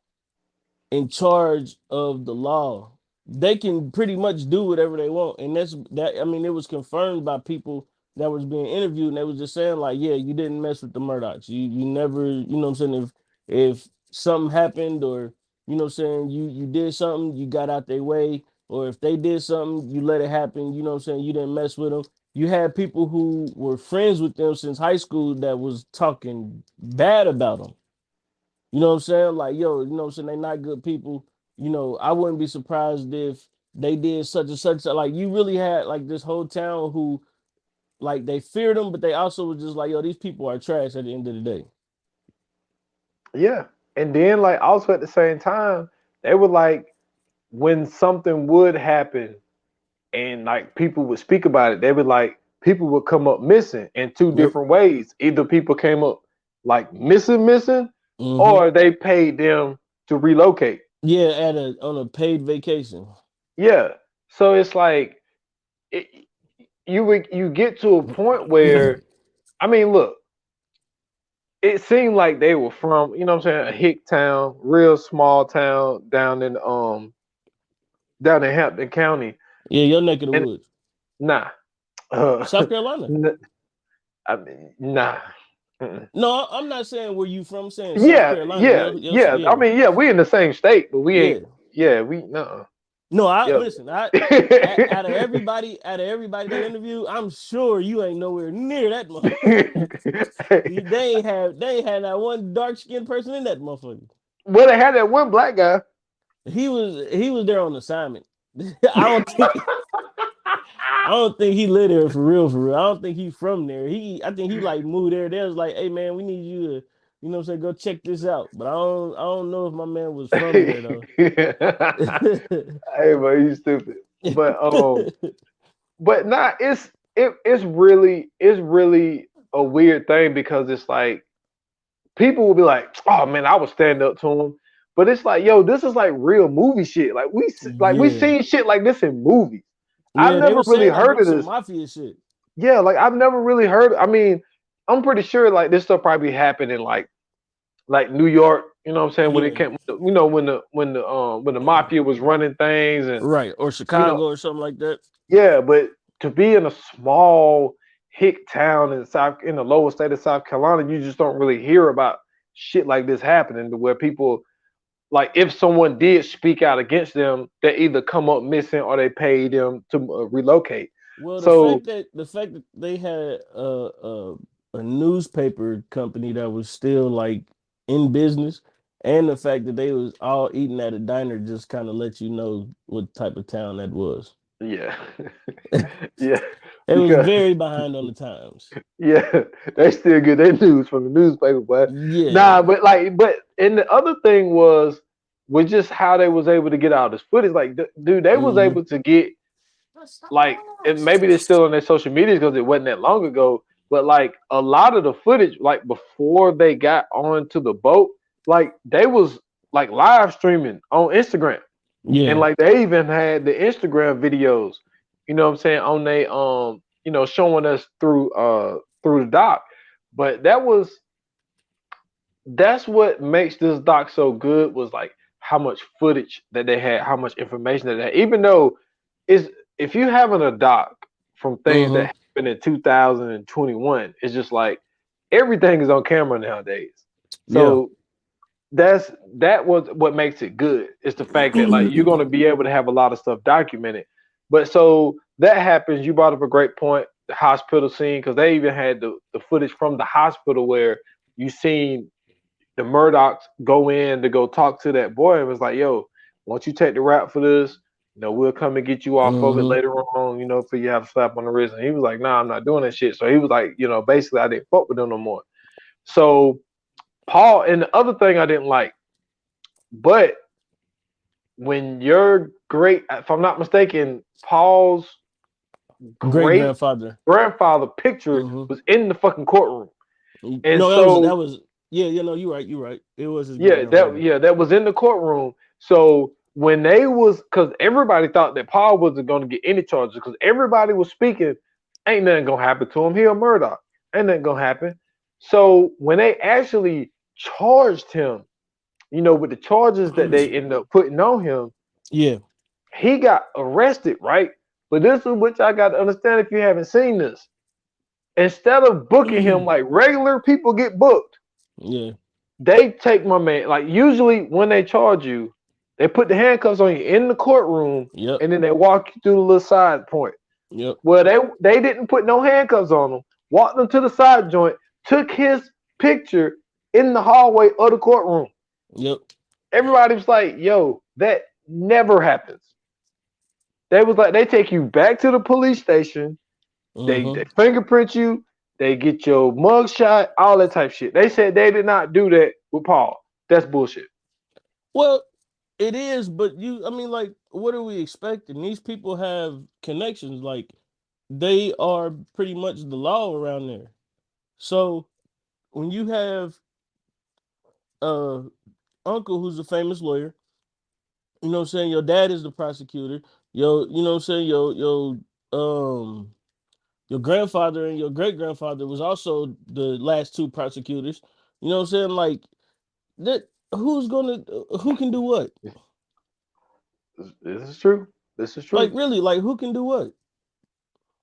in charge of the law, they can pretty much do whatever they want. And I mean, it was confirmed by people that was being interviewed, and they was just saying like, yeah, you didn't mess with the Murdochs. You never, you know what I'm saying, if something happened, or, you know what I'm saying, you did something, you got out their way, or if they did something, you let it happen, you know what I'm saying, you didn't mess with them. You had people who were friends with them since high school that was talking bad about them. You know what I'm saying? Like, yo, you know what I'm saying? They're not good people. You know, I wouldn't be surprised if they did such and such. Like, you really had like this whole town who, like they feared him, but they also was just like, yo, these people are trash at the end of the day. Yeah. And then like also at the same time, they were like, when something would happen and like people would speak about it, they would like people would come up missing in two different ways. Either people came up like missing, or they paid them to relocate. Yeah, on a paid vacation. Yeah. So it's like you get to a point where, I mean, look, it seemed like they were from, you know what I'm saying, a hick town, real small town down in Hampton County. Yeah, your neck of the woods. Nah. South Carolina. I mean, nah. No, I'm not saying where you from. I'm saying Yeah, South Carolina. yeah. I mean, yeah, we in the same state, but we ain't. Yeah, we no. No, listen. Out of everybody that interview, I'm sure you ain't nowhere near that motherfucker. they ain't had that one dark skinned person in that motherfucker. Well, they had that one black guy. He was there on assignment. I don't think he lived there for real. I don't think he's from there. I think he like moved there. They was like, hey man, we need you to, you know what I'm saying, go check this out. But I don't know if my man was from there though. Hey man, you stupid. But nah, it's really a weird thing because it's like people will be like, oh man, I would stand up to him. But it's like, yo, this is like real movie shit. Like we seen shit like this in movies. Yeah, I've never really heard of this mafia shit. Yeah, like I've never really heard. I mean, I'm pretty sure like this stuff probably happened in like New York. You know what I'm saying? When it came, you know, when the mafia was running things and right, or Chicago or something like that. Yeah, but to be in a small hick town in the lower state of South Carolina, you just don't really hear about shit like this happening to where people. Like if someone did speak out against them, they either come up missing or they pay them to relocate. Well, the fact that they had a newspaper company that was still like in business, and the fact that they was all eating at a diner just kind of let you know what type of town that was. Yeah, yeah. It was very behind on the times. Yeah, they still get their news from the newspaper, but yeah. But and the other thing was just how they was able to get all this footage. Like, dude, they was able to get like, and maybe they're still on their social media because it wasn't that long ago. But like a lot of the footage, like before they got onto the boat, like they was like live streaming on Instagram. Yeah, and like they even had the Instagram videos. You know what I'm saying, on they you know, showing us through the doc. But that's what makes this doc so good, was like how much footage that they had, how much information that they had. Even though if you having a doc from things that happened in 2021, it's just like everything is on camera nowadays. So that was what makes it good. It's the fact that like you're gonna be able to have a lot of stuff documented. But so that happens. You brought up a great point, the hospital scene, because they even had the footage from the hospital where you seen the Murdochs go in to go talk to that boy and was like, yo, once you take the rap for this, you know, we'll come and get you off of it later on, you know, for you have a slap on the wrist. And he was like, nah, I'm not doing that shit. So he was like, you know, basically I didn't fuck with them no more. So Paul, and the other thing I didn't like, but when your if I'm not mistaken, Paul's great grandfather picture was in the fucking courtroom. And no, that was you know, you're right. It was his that was in the courtroom. So when they was, because everybody thought that Paul wasn't going to get any charges, because everybody was speaking, ain't nothing gonna happen to him. He a Murdoch, ain't nothing gonna happen. So when they actually charged him, you know, with the charges that they ended up putting on him, he got arrested, right? But this is what I got to understand if you haven't seen this. Instead of booking him like regular people get booked, they take my man. Like usually when they charge you, they put the handcuffs on you in the courtroom, and then they walk you through the little side point. Well, they didn't put no handcuffs on him. Walked him to the side joint, took his picture in the hallway of the courtroom. Everybody was like, yo, that never happens. They was like, they take you back to the police station, They fingerprint you. They get your mug shot, all that type of shit. They said they did not do that with Paul. That's bullshit. Well, it is, but I mean, like, what are we expecting? These people have connections. Like, they are pretty much the law around there. So when you have uncle who's a famous lawyer, you know what I'm saying? Your dad is the prosecutor. You know what I'm saying? Your grandfather and your great grandfather was also the last two prosecutors. You know what I'm saying? Like that. Who can do what? This is true. This is true. Like really, like who can do what?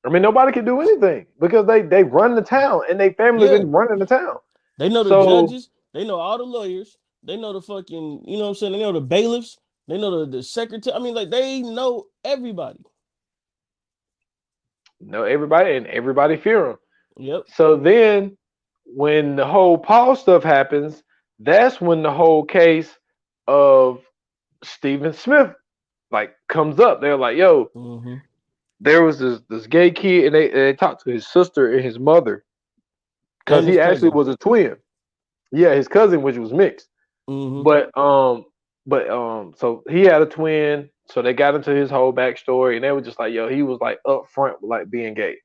I mean, nobody can do anything because they run the town and they family been running the town. They know the judges. They know all the lawyers. They know the fucking, you know what I'm saying? They know the bailiffs. They know the secretary. I mean, like they know everybody. Know everybody and everybody fear them. Yep. So then when the whole Paul stuff happens, that's when the whole case of Stephen Smith like comes up. They're like, yo, there was this gay kid, and they talked to his sister and his mother because he actually was a twin. Yeah, his cousin, which was mixed. But so he had a twin. So they got into his whole backstory, and they were just like, yo, he was like upfront with like being gay.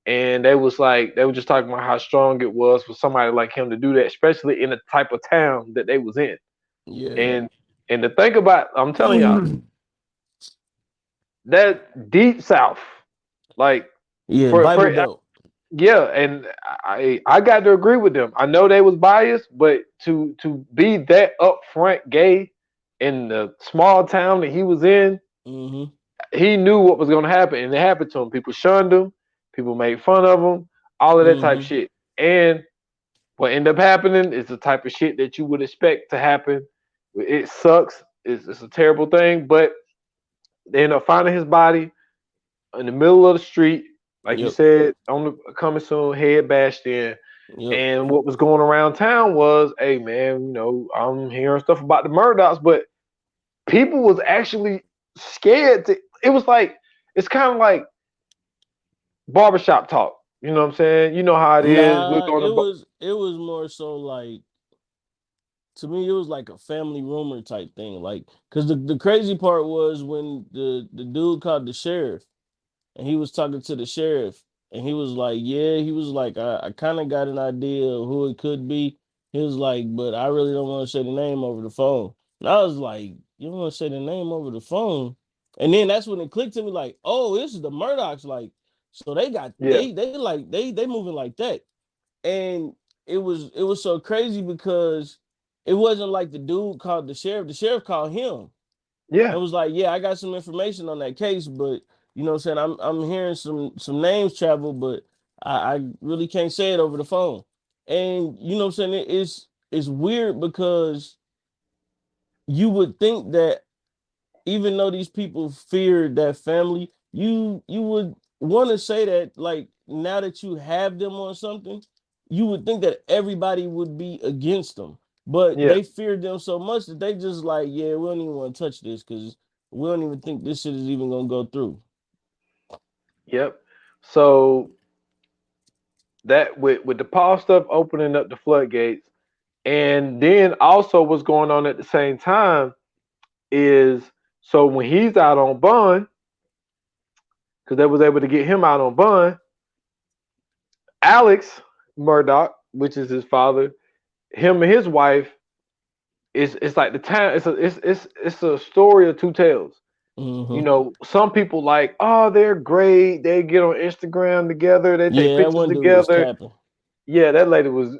And they were just talking about how strong it was for somebody like him to do that, especially in the type of town that they was in. Yeah. And to think about, I'm telling y'all, that deep south, like Bible Belt. Yeah, and I got to agree with them. I know they was biased, but to be that upfront gay in the small town that he was in, he knew what was going to happen, and it happened to him. People shunned him, people made fun of him, all of that type of shit. And what ended up happening is the type of shit that you would expect to happen. It sucks. It's a terrible thing, but they end up finding his body in the middle of the street. Like you said, on the coming soon, head bashed in. And what was going around town was, hey man, you know, I'm hearing stuff about the Murdochs, but people was actually scared to. It was like, it's kind of like barbershop talk. You know what I'm saying? You know how it is. It was more so like, to me, it was like a family rumor type thing. Like, because the crazy part was when the dude called the sheriff. And he was talking to the sheriff, and he was like, I kind of got an idea of who it could be. He was like, but I really don't want to say the name over the phone. And I was like, you don't want to say the name over the phone? And then that's when it clicked to me, like, oh, this is the Murdochs. Like, so they got they moving like that. And it was so crazy because it wasn't like the dude called the sheriff. The sheriff called him. Yeah. It was like, yeah, I got some information on that case, but you know what I'm saying? I'm hearing some names travel, but I really can't say it over the phone. And you know what I'm saying? It's weird because you would think that even though these people fear that family, you would want to say that, like, now that you have them on something, you would think that everybody would be against them. But they feared them so much that they just like, yeah, we don't even want to touch this because we don't even think this shit is even gonna go through. Yep. So that with the Paul stuff opening up the floodgates, and then also what's going on at the same time is, so when he's out on bond, because they was able to get him out on bond, Alex Murdoch, which is his father, him and his wife, it's like the town. It's a story of two tales. You know, some people like, oh, they're great. They get on Instagram together. They take pictures together. Yeah, that lady was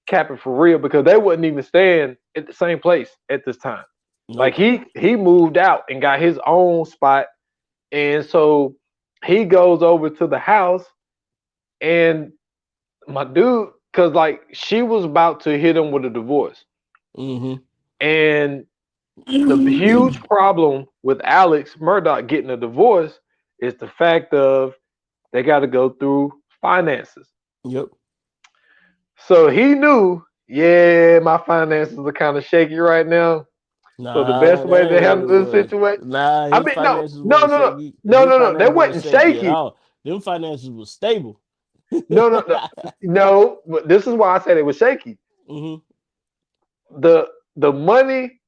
capping for real because they wouldn't even stand at the same place at this time. Nope. Like he moved out and got his own spot, and so he goes over to the house, and my dude, because like she was about to hit him with a divorce, and the huge problem with Alex Murdoch getting a divorce is the fact of they got to go through finances. Yep. So he knew, yeah, my finances are kind of shaky right now. So the best way to handle this situation, I mean, no, they wasn't shaky. them finances was stable. No. But this is why I said it was shaky. Mm-hmm. The money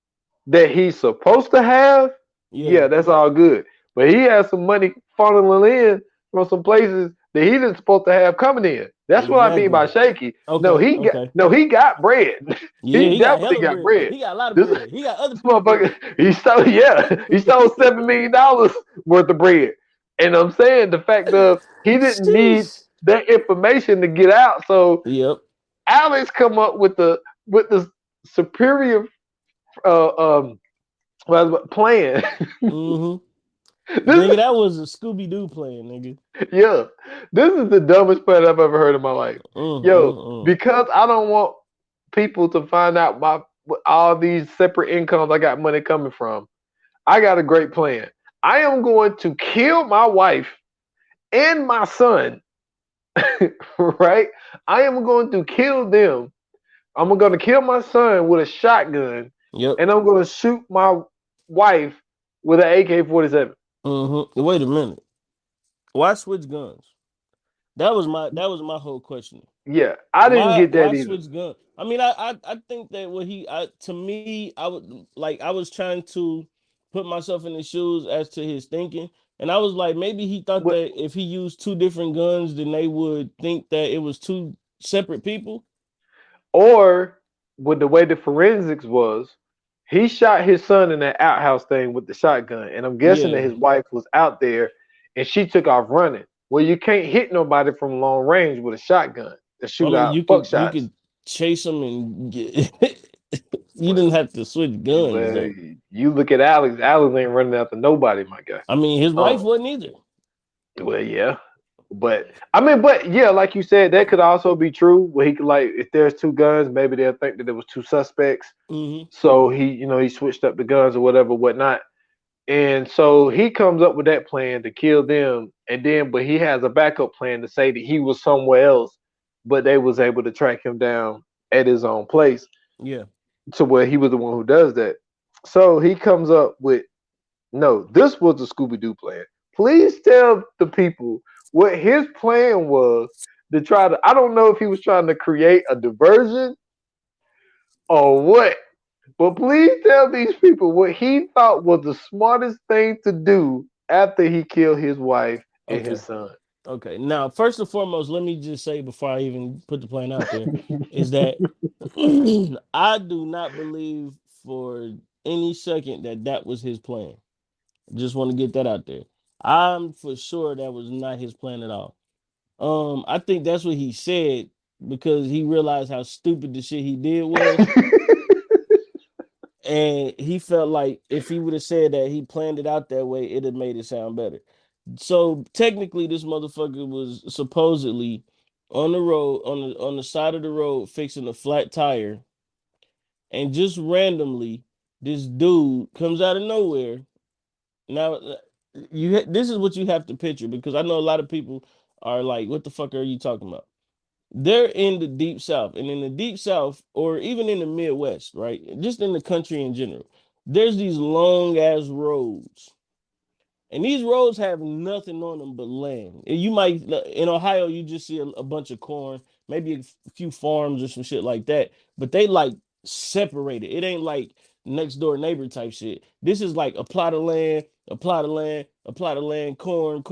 that he's supposed to have, yeah, that's all good. But he has some money funneling in from some places that he didn't supposed to have coming in. That's what I mean by shaky. Okay, he got bread. Yeah, he got definitely hella got bread. bread. He got a lot of This bread. He got other people's motherfucker, bread. he stole $7 million worth of bread. And I'm saying the fact of he didn't need that information to get out. So Alex come up with the superior plan. Mm-hmm. Nigga, that was a Scooby-Doo plan, nigga. Yeah. This is the dumbest plan I've ever heard in my life. Because I don't want people to find out all these separate incomes I got money coming from. I got a great plan. I am going to kill my wife and my son. Right? I am going to kill them. I'm going to kill my son with a shotgun. And I'm going to shoot my wife with an AK-47. Mm-hmm. Wait a minute. Why switch guns? That was my whole question. Yeah, I didn't get that why either. switch guns? I mean, I think that what to me, I was trying to put myself in his shoes as to his thinking, and I was like, maybe he thought that if he used two different guns, then they would think that it was two separate people. Or with the way the forensics was, he shot his son in that outhouse thing with the shotgun, and I'm guessing that his wife was out there, and she took off running. Well, you can't hit nobody from long range with a shotgun to shoot out buckshots. You could chase them and get. You didn't have to switch guns. Though. You look at Alex. Alex ain't running after nobody, my guy. I mean, his wife wasn't either. Well, yeah. But yeah, like you said, that could also be true. Where he could if there's two guns, maybe they'll think that there was two suspects. Mm-hmm. So he switched up the guns or whatnot. And so he comes up with that plan to kill them, but he has a backup plan to say that he was somewhere else, but they was able to track him down at his own place. Yeah. To where he was the one who does that. So he comes up with, no, this was the Scooby-Doo plan. Please tell the people what his plan was to try to, I don't know if he was trying to create a diversion or what, but please tell these people what he thought was the smartest thing to do after he killed his wife and his son. Okay. Now, first and foremost, let me just say before I even put the plan out there, is that I do not believe for any second that was his plan. Just want to get that out there. I'm for sure that was not his plan at all. I think that's what he said because he realized how stupid the shit he did was. And he felt like if he would have said that he planned it out that way, it'd have made it sound better. So technically, this motherfucker was supposedly on the road, on the side of the road, fixing a flat tire, and just randomly, this dude comes out of nowhere. Now, this is what you have to picture because I know a lot of people are like, "What the fuck are you talking about?" They're in the deep south, and in the deep south, or even in the Midwest, right? Just in the country in general, there's these long ass roads. And these roads have nothing on them but land. You might, in Ohio, you just see a bunch of corn, maybe a few farms or some shit like that. But they like separated. It ain't like next door neighbor type shit. This is like a plot of land, a plot of land, a plot of land, corn,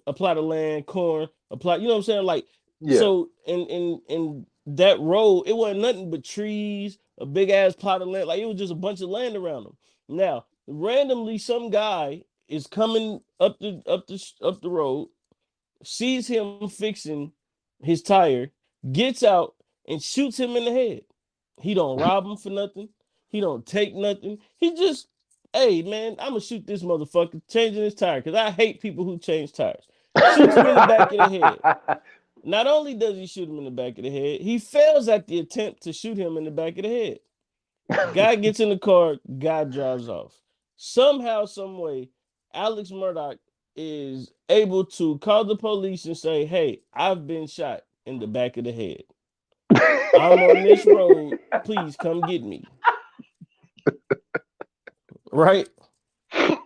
a plot of land, corn, a plot. You know what I'm saying? Like, so in that road, it wasn't nothing but trees, a big ass plot of land. Like it was just a bunch of land around them. Now, randomly, some guy is coming up the road, sees him fixing his tire, gets out and shoots him in the head. He don't rob him for nothing. He don't take nothing. He just, hey man, I'm gonna shoot this motherfucker changing his tire because I hate people who change tires. Shoots him in the back of the head. Not only does he shoot him in the back of the head, he fails at the attempt to shoot him in the back of the head. Guy gets in the car, guy drives off. Somehow, some way, Alex Murdaugh is able to call the police and say, hey, I've been shot in the back of the head. I'm on this road. Please come get me. Right? I'm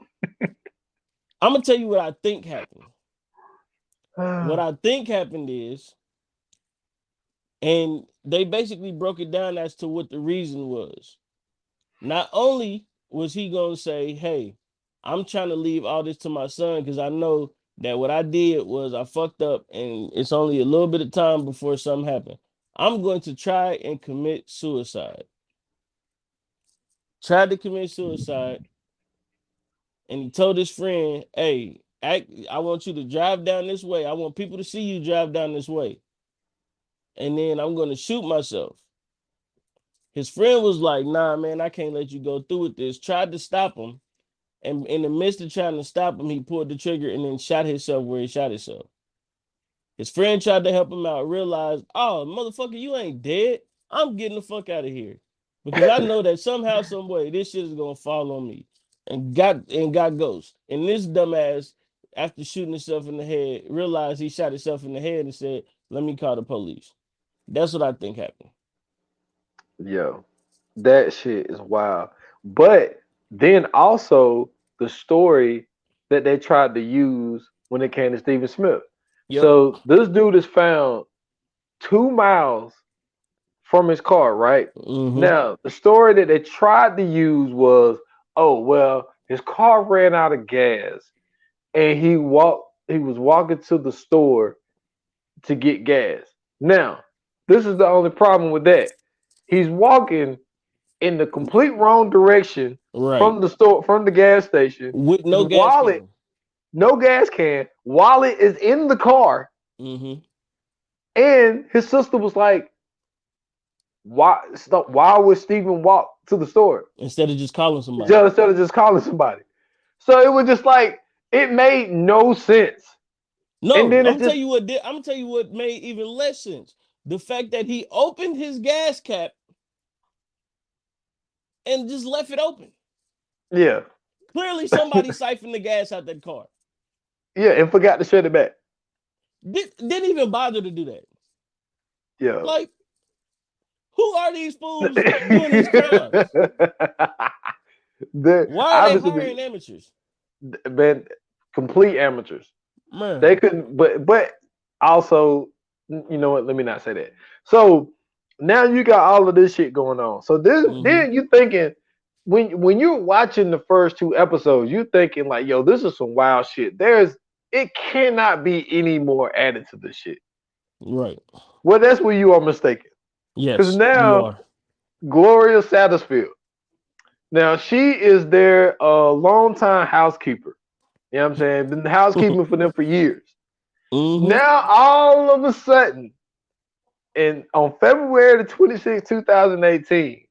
going to tell you what I think happened. What I think happened is, and they basically broke it down as to what the reason was. Not only was he going to say, hey, I'm trying to leave all this to my son because I know that what I did was I fucked up and it's only a little bit of time before something happened. I'm going to try and commit suicide. Tried to commit suicide, and he told his friend, hey, I want you to drive down this way. I want people to see you drive down this way. And then I'm going to shoot myself. His friend was like, nah, man, I can't let you go through with this. Tried to stop him. And in the midst of trying to stop him, he pulled the trigger and then shot himself where he shot himself. His friend tried to help him out, realized, oh, motherfucker, you ain't dead. I'm getting the fuck out of here. Because I know that somehow, some way, this shit is going to fall on me. And got ghost. And this dumbass, after shooting himself in the head, realized he shot himself in the head and said, let me call the police. That's what I think happened. Yo, that shit is wild. But then also the story that they tried to use when it came to Stephen Smith. Yep. So this dude is found 2 miles from his car, right? Mm-hmm. Now, the story that they tried to use was, oh, well, his car ran out of gas and he was walking to the store to get gas. Now, this is the only problem with that. He's walking in the complete wrong direction from the store, from the gas station, with no his gas wallet, can. No gas can. Wallet is in the car, mm-hmm. And his sister was like, "Why would Steven walk to the store instead of just calling somebody?" Instead of just calling somebody. So it was just like it made no sense. No, I'm gonna tell you what made even less sense. The fact that he opened his gas cap and just left it open. Yeah. Clearly somebody siphoned the gas out that car. Yeah, and forgot to shut it back. Didn't even bother to do that. Yeah. Like, who are these fools doing these crimes? Why are they hiring amateurs? Man, complete amateurs. Man. They couldn't, but also, you know what? Let me not say that. So now you got all of this shit going on. So then you thinking when you're watching the first 2 episodes, you thinking like, yo, this is some wild shit. It cannot be any more added to this shit. Right. Well, that's where you are mistaken. Yes. Because now Gloria Satterfield. Now she is their longtime housekeeper. You know what I'm saying? Been housekeeping for them for years. Now all of a sudden, on February the 26th, 2018,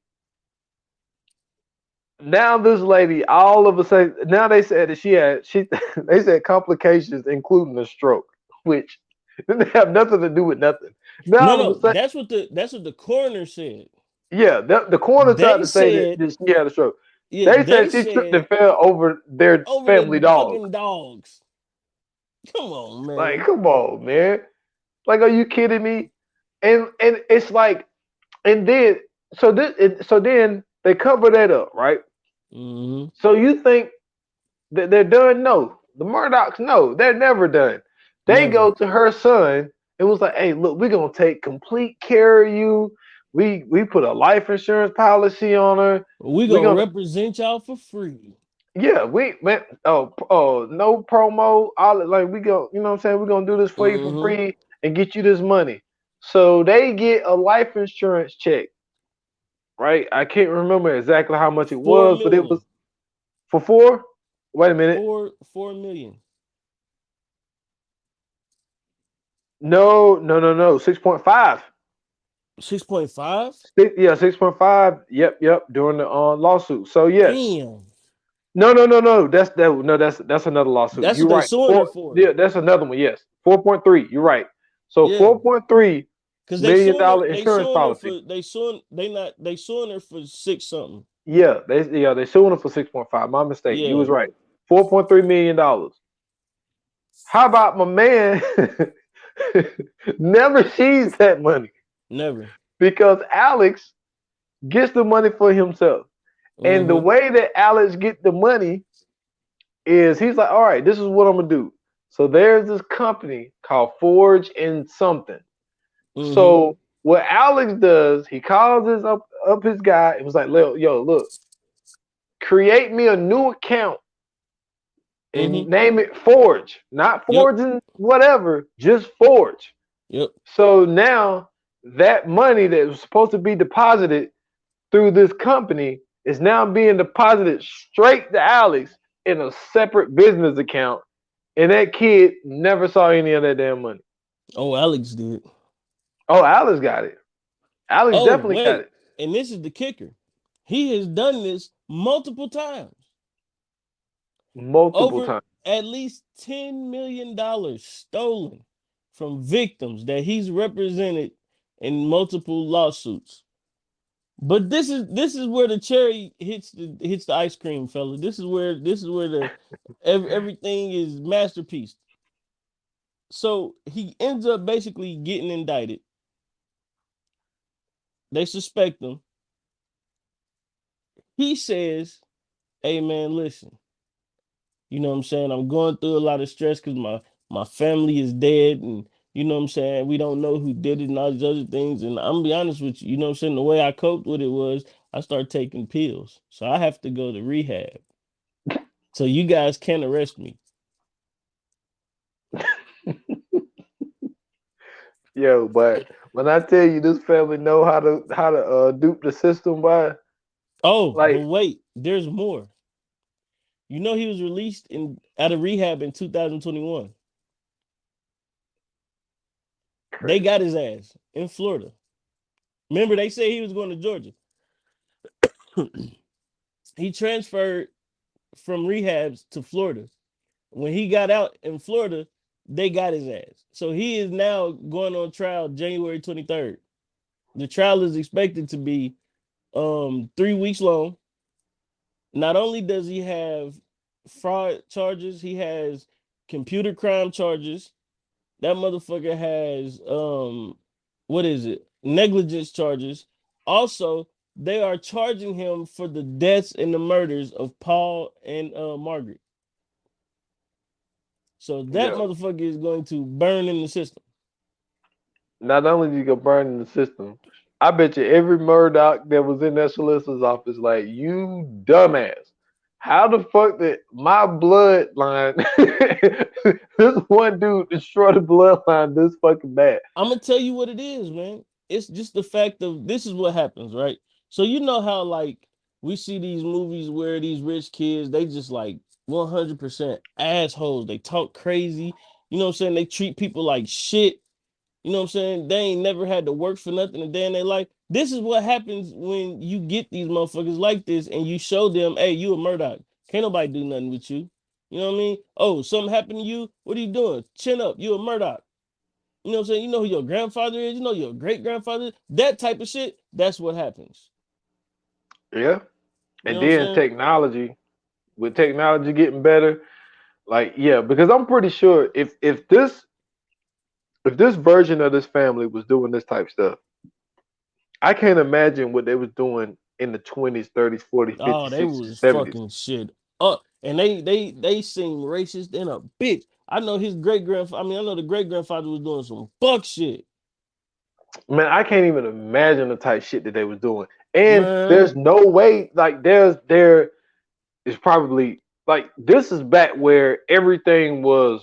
now this lady, all of a sudden, now they said that they said complications including a stroke, which didn't have nothing to do with nothing. Now no, that's what the coroner said. Yeah, the coroner tried to say that she had a stroke. Yeah, they said she tripped and fell over their family dogs. Fucking dogs. Come on, man. Like, come on, man. Like, are you kidding me? And it's like, and then so then they cover that up, right? So you think that they're done? No, the Murdochs, no, they're never done. They go to her son and was like, "Hey, look, we're gonna take complete care of you. We put a life insurance policy on her. We're gonna represent y'all for free." Yeah, no promo. We go, you know what I'm saying? We're gonna do this for you for free and get you this money. So they get a life insurance check, right? I can't remember exactly how much it was, but it was for 4. Wait a minute. 4 million. No. 6.5. 6.5? Yeah, 6.5. Yep. During the lawsuit. So yes. Damn. No. That's another lawsuit. That's You're what right. they're suing her for. Yeah, that's another one. Yes, 4.3. You're right. So $4.3 million insurance policy. They suing her for 6 something. Yeah, they suing her for 6.5. My mistake. You was right. $4.3 million. How about my man never sees that money? Never. Because Alex gets the money for himself. And the way that Alex get the money is he's like, all right, this is what I'm gonna do. So there's this company called Forge and something. Mm-hmm. So what Alex does, he calls up his guy. It was like, yo, look, create me a new account and name it Forge, not Forge and whatever, just Forge. Yep. So now that money that was supposed to be deposited through this company is now being deposited straight to Alex in a separate business account, and that kid never saw any of that damn money. Oh, Alex did. Oh, Alex got it. Alex definitely got it. And this is the kicker. He has done this multiple times. Multiple times. At least $10 million stolen from victims that he's represented in multiple lawsuits. But this is where the cherry hits the ice cream, fella. This is where the everything is masterpiece. So he ends up basically getting indicted. They suspect him. He says, "Hey man, listen. You know what I'm saying? I'm going through a lot of stress because my family is dead, and you know what I'm saying? We don't know who did it and all these other things. And I'm gonna be honest with you, you know what I'm saying? The way I coped with it was I started taking pills. So I have to go to rehab. So you guys can't arrest me." Yo, but when I tell you this family know how to dupe the system, by but wait, there's more. You know he was released out of rehab in 2021. Crazy. They got his ass in Florida. Remember, they say he was going to Georgia. He transferred from rehabs to Florida. When he got out in Florida, they got his ass. So he is now going on trial January 23rd. The trial is expected to be 3 weeks long. Not only does he have fraud charges, he has computer crime charges. That motherfucker has negligence charges. Also, they are charging him for the deaths and the murders of Paul and Margaret. So that motherfucker is going to burn in the system. Not only do you go burn in the system, I bet you every Murdoch that was in that solicitor's office, like, you dumbass. How the fuck did my bloodline, this one dude destroy the bloodline this fucking bad? I'm going to tell you what it is, man. It's just the fact of this is what happens, right? So you know how, like, we see these movies where these rich kids, they just, like, 100% assholes. They talk crazy. You know what I'm saying? They treat people like shit. You know what I'm saying? They ain't never had to work for nothing a day in their life. This is what happens when you get these motherfuckers like this and you show them, hey, you a Murdoch. Can't nobody do nothing with you. You know what I mean? Oh, something happened to you? What are you doing? Chin up. You a Murdoch. You know what I'm saying? You know who your grandfather is? You know your great-grandfather is? That type of shit, that's what happens. Yeah. And then technology, with technology getting better, like, yeah, because I'm pretty sure if this version of this family was doing this type of stuff, I can't imagine what they was doing in the 20s, 30s, 40s, 50s, oh, they 60s, was 70s. Fucking shit up. And they seem racist in a bitch. I know his great-grandfather, I know the great-grandfather was doing some fuck shit. Man, I can't even imagine the type shit that they was doing. And there's no way, like, there is probably, like, this is back where everything was,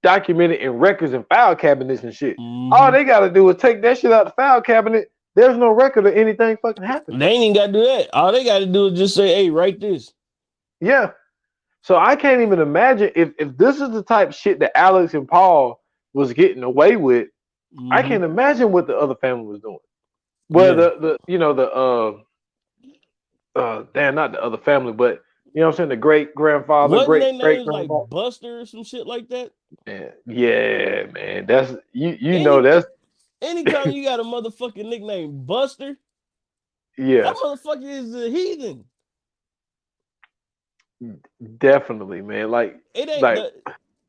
documented in records and file cabinets and shit. Mm-hmm. All they got to do is take that shit out the file cabinet. There's no record of anything fucking happening. They ain't even got to do that. All they got to do is just say, hey, write this. Yeah. So I can't even imagine if this is the type of shit that Alex and Paul was getting away with. Mm-hmm. I can't imagine what the other family was doing. Well, not the other family, but you know what I'm saying, the great grandfather, great like Buster or some shit like that. Yeah, man. That's that's anytime you got a motherfucking nickname Buster. Yeah, that motherfucker is a heathen. Definitely, man. Like, it ain't like,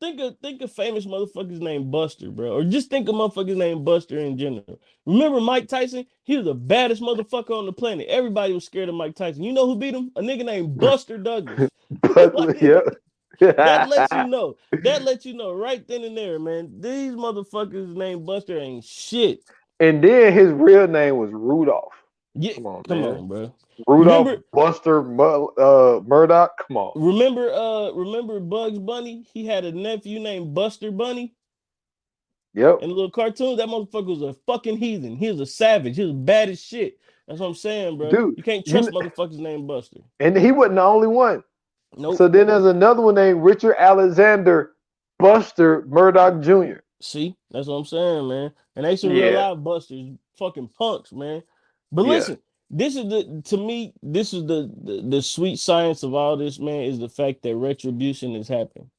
think of famous motherfuckers named Buster, bro, or just think of motherfuckers named Buster in general. Remember Mike Tyson? He was the baddest motherfucker on the planet. Everybody was scared of Mike Tyson. You know who beat him? A nigga named Buster Douglas. Yeah. That lets you know. That lets you know right then and there, man. These motherfuckers named Buster ain't shit. And then his real name was Rudolph. Yeah, come on, bro. Rudolph Buster Murdoch. Come on. Remember Bugs Bunny? He had a nephew named Buster Bunny. Yep. In the little cartoon, that motherfucker was a fucking heathen. He was a savage. He was bad as shit. That's what I'm saying, bro. Dude, you can't trust motherfuckers named Buster. And he wasn't the only one. Nope. So then there's another one named Richard Alexander Buster Murdoch Jr. See, that's what I'm saying, man. And they some real live busters, fucking punks, man. But listen, this is the sweet science of all this, man, is the fact that retribution is happening.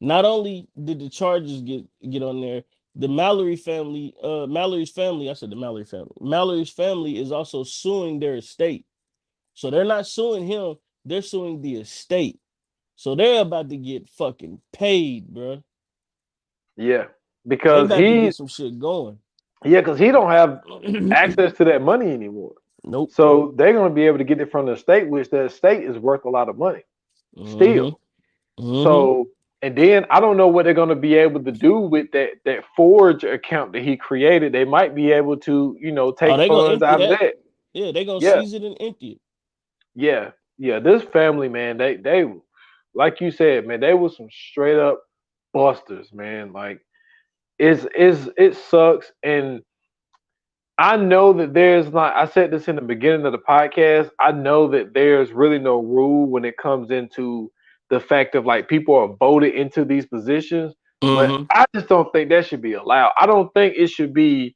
Not only did the charges get on there, the Mallory's family, Mallory's family is also suing their estate. So they're not suing him, they're suing the estate. So they're about to get fucking paid, bro. Yeah, because they about to get some shit going. Yeah, because he don't have access to that money anymore. Nope. So they're going to be able to get it from the estate, which the estate is worth a lot of money still. So, and then I don't know what they're going to be able to do with that Forge account that he created. They might be able to, take funds out of that. Yeah, they're going to seize it and empty it. Yeah. Yeah. This family, man, they like you said, man, they were some straight up busters, man. Like, it sucks. And I know that there's not, I said this in the beginning of the podcast, I know that there's really no rule when it comes into the fact of like people are voted into these positions, but I just don't think that should be allowed. I don't think it should be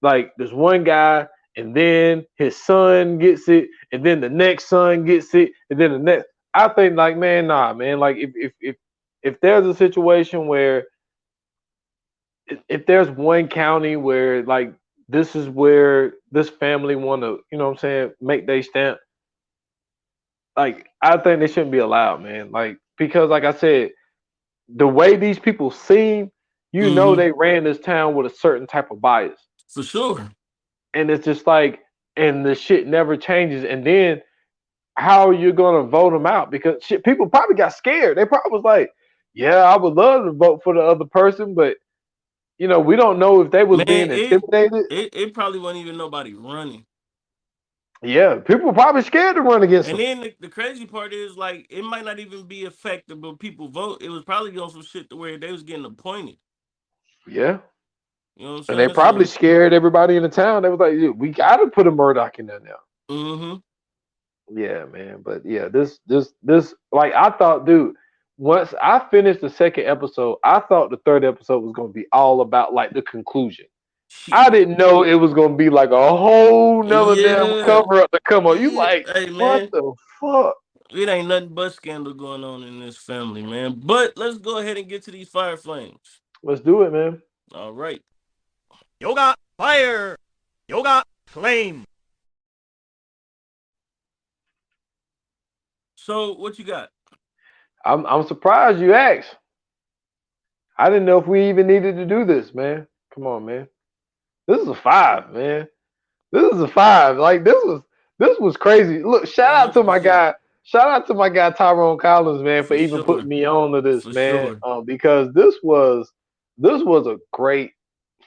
like there's one guy and then his son gets it and then the next son gets it and then the next. I think like, man, nah, man, like if there's a situation where if there's one county where like this is where this family want to, make their stamp, like I think they shouldn't be allowed, man. Like, because like I said, the way these people seem, they ran this town with a certain type of bias. For sure. And it's just like, and the shit never changes. And then how are you gonna vote them out? Because shit, people probably got scared. They probably was like, yeah, I would love to vote for the other person, but we don't know if they was being intimidated. It probably wasn't even nobody running. Yeah, people were probably scared to run against them. And then the crazy part is, like, it might not even be effective, but people vote. It was probably on some shit to where they was getting appointed. Yeah. You know what I'm saying? And they probably scared everybody in the town. They was like, we got to put a Murdoch in there now. Yeah, man. But yeah, this, like, I thought, dude, once I finished the second episode, I thought the third episode was going to be all about like the conclusion. I didn't know it was going to be like a whole nother damn cover up to come on. You like, hey, what the fuck? It ain't nothing but scandal going on in this family, man. But let's go ahead and get to these fire flames. Let's do it, man. All right. Yoga fire. Yoga flame. So what you got? I'm surprised you asked. I didn't know if we even needed to do this, man. Come on, man. This is a 5, man. This is a 5. Like this was crazy. Look, shout out to my guy Tyrone Collins, man, for even putting me on to this, man. Because this was a great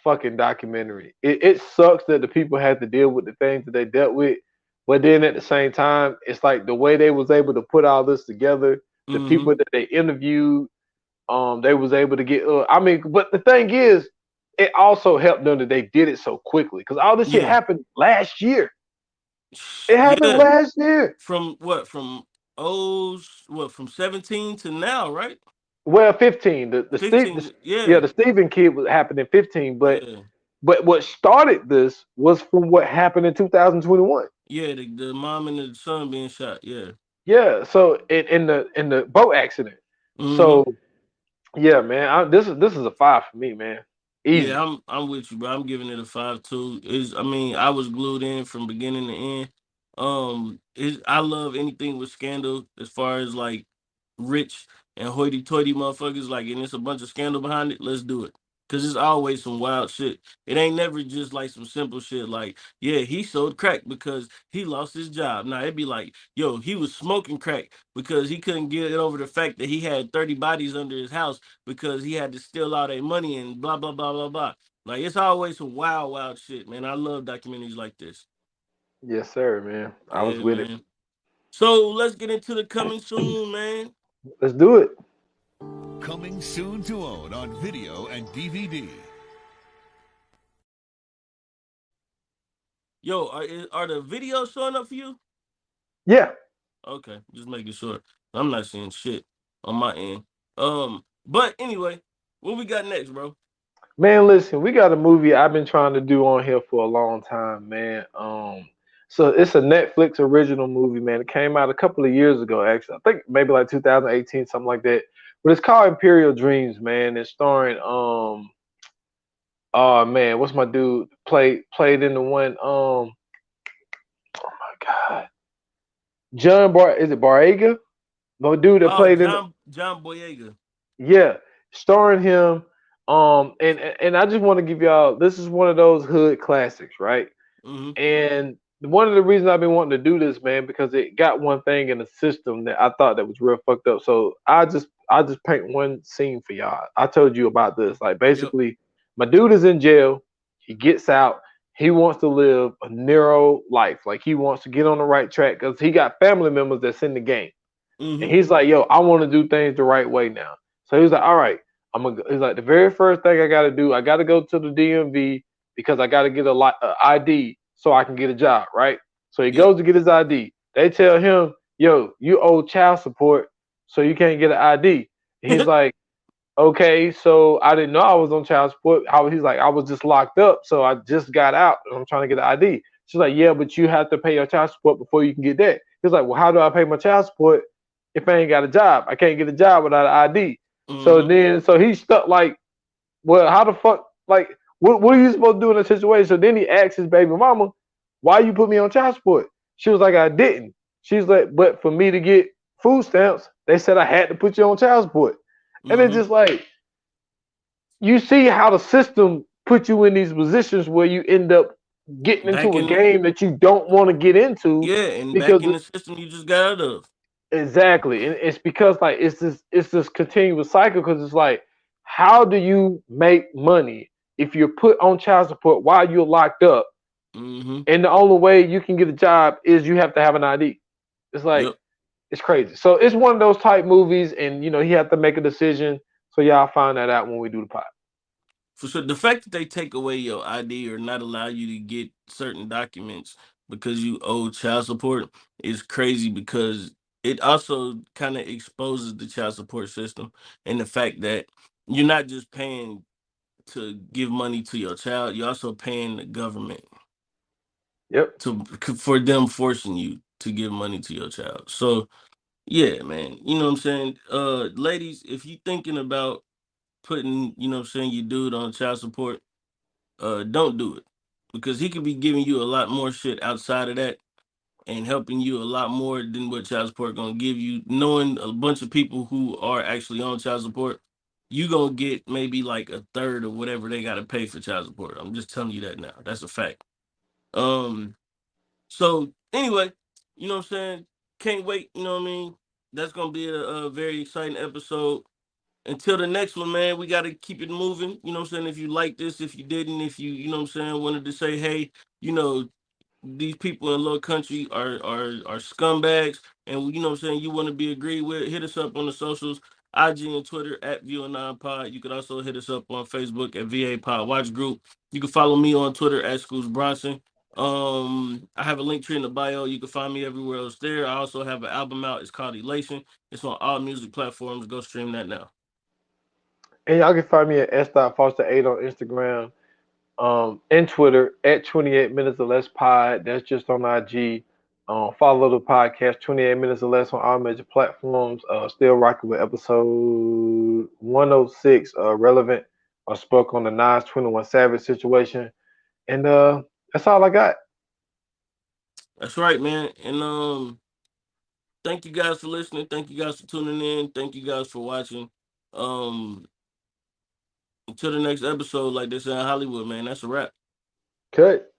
fucking documentary. It sucks that the people had to deal with the things that they dealt with, but then at the same time, it's like the way they was able to put all this together. The people that they interviewed, they was able to get. But the thing is, it also helped them that they did it so quickly because all this shit happened last year. It happened last year. From what? From 17 to now, right? Well, 15. The 15, the Stephen kid was happened in 15, but what started this was from what happened in 2021. Yeah, the mom and the son being shot. Yeah. Yeah, so in the boat accident. So yeah, man, this is a 5 for me, man. Easy. Yeah, I'm with you, bro. I'm giving it a 5 too. I was glued in from beginning to end. I love anything with scandal as far as like rich and hoity-toity motherfuckers, like, and it's a bunch of scandal behind it. Let's do it. Cause it's always some wild shit. It ain't never just like some simple shit like, yeah, he sold crack because he lost his job. Nah, it'd be like, yo, he was smoking crack because he couldn't get over the fact that he had 30 bodies under his house because he had to steal all their money and blah blah blah blah blah. Like it's always some wild, wild shit, man. I love documentaries like this. Yes, sir, man. I was Yeah, with it. man. So let's get into the coming soon, man. Let's do it. Coming soon to own on video and DVD. Yo, are the videos showing up for you? Yeah. Okay, just making sure. I'm not seeing shit on my end. But anyway, what we got next, bro? Man, listen, we got a movie I've been trying to do on here for a long time, man. So it's a Netflix original movie, man. It came out a couple of years ago, actually. I think maybe like 2018, something like that. But it's called Imperial Dreams, man. It's starring oh man, what's my dude played in the one oh my god, is it Boyega? The dude that Oh, played in John Boyega. yeah, starring him. And I just want to give y'all, this is one of those hood classics, right? Mm-hmm. And one of the reasons I've been wanting to do this, man, because it got one thing in the system that I thought that was real fucked up. So I just paint one scene for y'all. I told you about this. Like basically, my dude is in jail. He gets out. He wants to live a narrow life. Like he wants to get on the right track because he got family members that's in the game. Mm-hmm. And he's like, yo, I want to do things the right way now. So he's like, all right, he's like, the very first thing I got to do, I got to go to the DMV because I got to get a ID so I can get a job, right? So he goes to get his ID. They tell him, yo, you owe child support, so you can't get an ID. And he's like, okay, so I didn't know I was on child support. He's like, I was just locked up, so I just got out and I'm trying to get an ID. She's like, yeah, but you have to pay your child support before you can get that. He's like, well, how do I pay my child support if I ain't got a job? I can't get a job without an ID. Mm-hmm. So he's stuck like, well, how the fuck, like, what are you supposed to do in a situation? So then he asks his baby mama, why you put me on child support? She was like, I didn't. She's like, but for me to get food stamps, they said I had to put you on child support. And it's just like, you see how the system put you in these positions where you end up getting into a game that you don't want to get into. Yeah, and because back in the system you just got out of. Exactly. And it's because like it's this continuous cycle because it's like, how do you make money if you're put on child support while you're locked up? Mm-hmm. And the only way you can get a job is you have to have an ID. It's like, it's crazy. So it's one of those type movies, and you know, he had to make a decision. So y'all find that out when we do the pod. For sure. The fact that they take away your ID or not allow you to get certain documents because you owe child support is crazy because it also kind of exposes the child support system and the fact that you're not just paying to give money to your child, you're also paying the government. Yep. For them forcing you to give money to your child. So yeah, man. You know what I'm saying? Ladies, if you thinking about putting, you know what I'm saying, your dude on child support, don't do it. Because he could be giving you a lot more shit outside of that and helping you a lot more than what child support gonna give you. Knowing a bunch of people who are actually on child support, you gonna get maybe like a third of whatever they gotta pay for child support. I'm just telling you that now. That's a fact. So anyway, you know what I'm saying? Can't wait, you know what I mean? That's gonna be a very exciting episode. Until the next one, man, we gotta keep it moving. You know what I'm saying? If you like this, if you didn't, if you know what I'm saying, wanted to say, hey, you know, these people in Lowcountry are scumbags, and you know what I'm saying, you want to be agreed with, hit us up on the socials, IG and Twitter at VO9Pod. You can also hit us up on Facebook at VA Pod Watch Group. You can follow me on Twitter at Schools Bronson. I have a link tree in the bio. You can find me everywhere else there. I also have an album out. It's called Elation. It's on all music platforms. Go stream that now. And y'all can find me at s.foster8 on Instagram, and Twitter at 28 minutes or less pod. That's just on IG. Follow the podcast 28 minutes or less on all major platforms. Still rocking with episode 106, relevant. I spoke on the Nas 21 Savage situation, and that's all I got. That's right, man. And thank you guys for listening. Thank you guys for tuning in. Thank you guys for watching. Until the next episode, like they say in Hollywood, man. That's a wrap. Cut.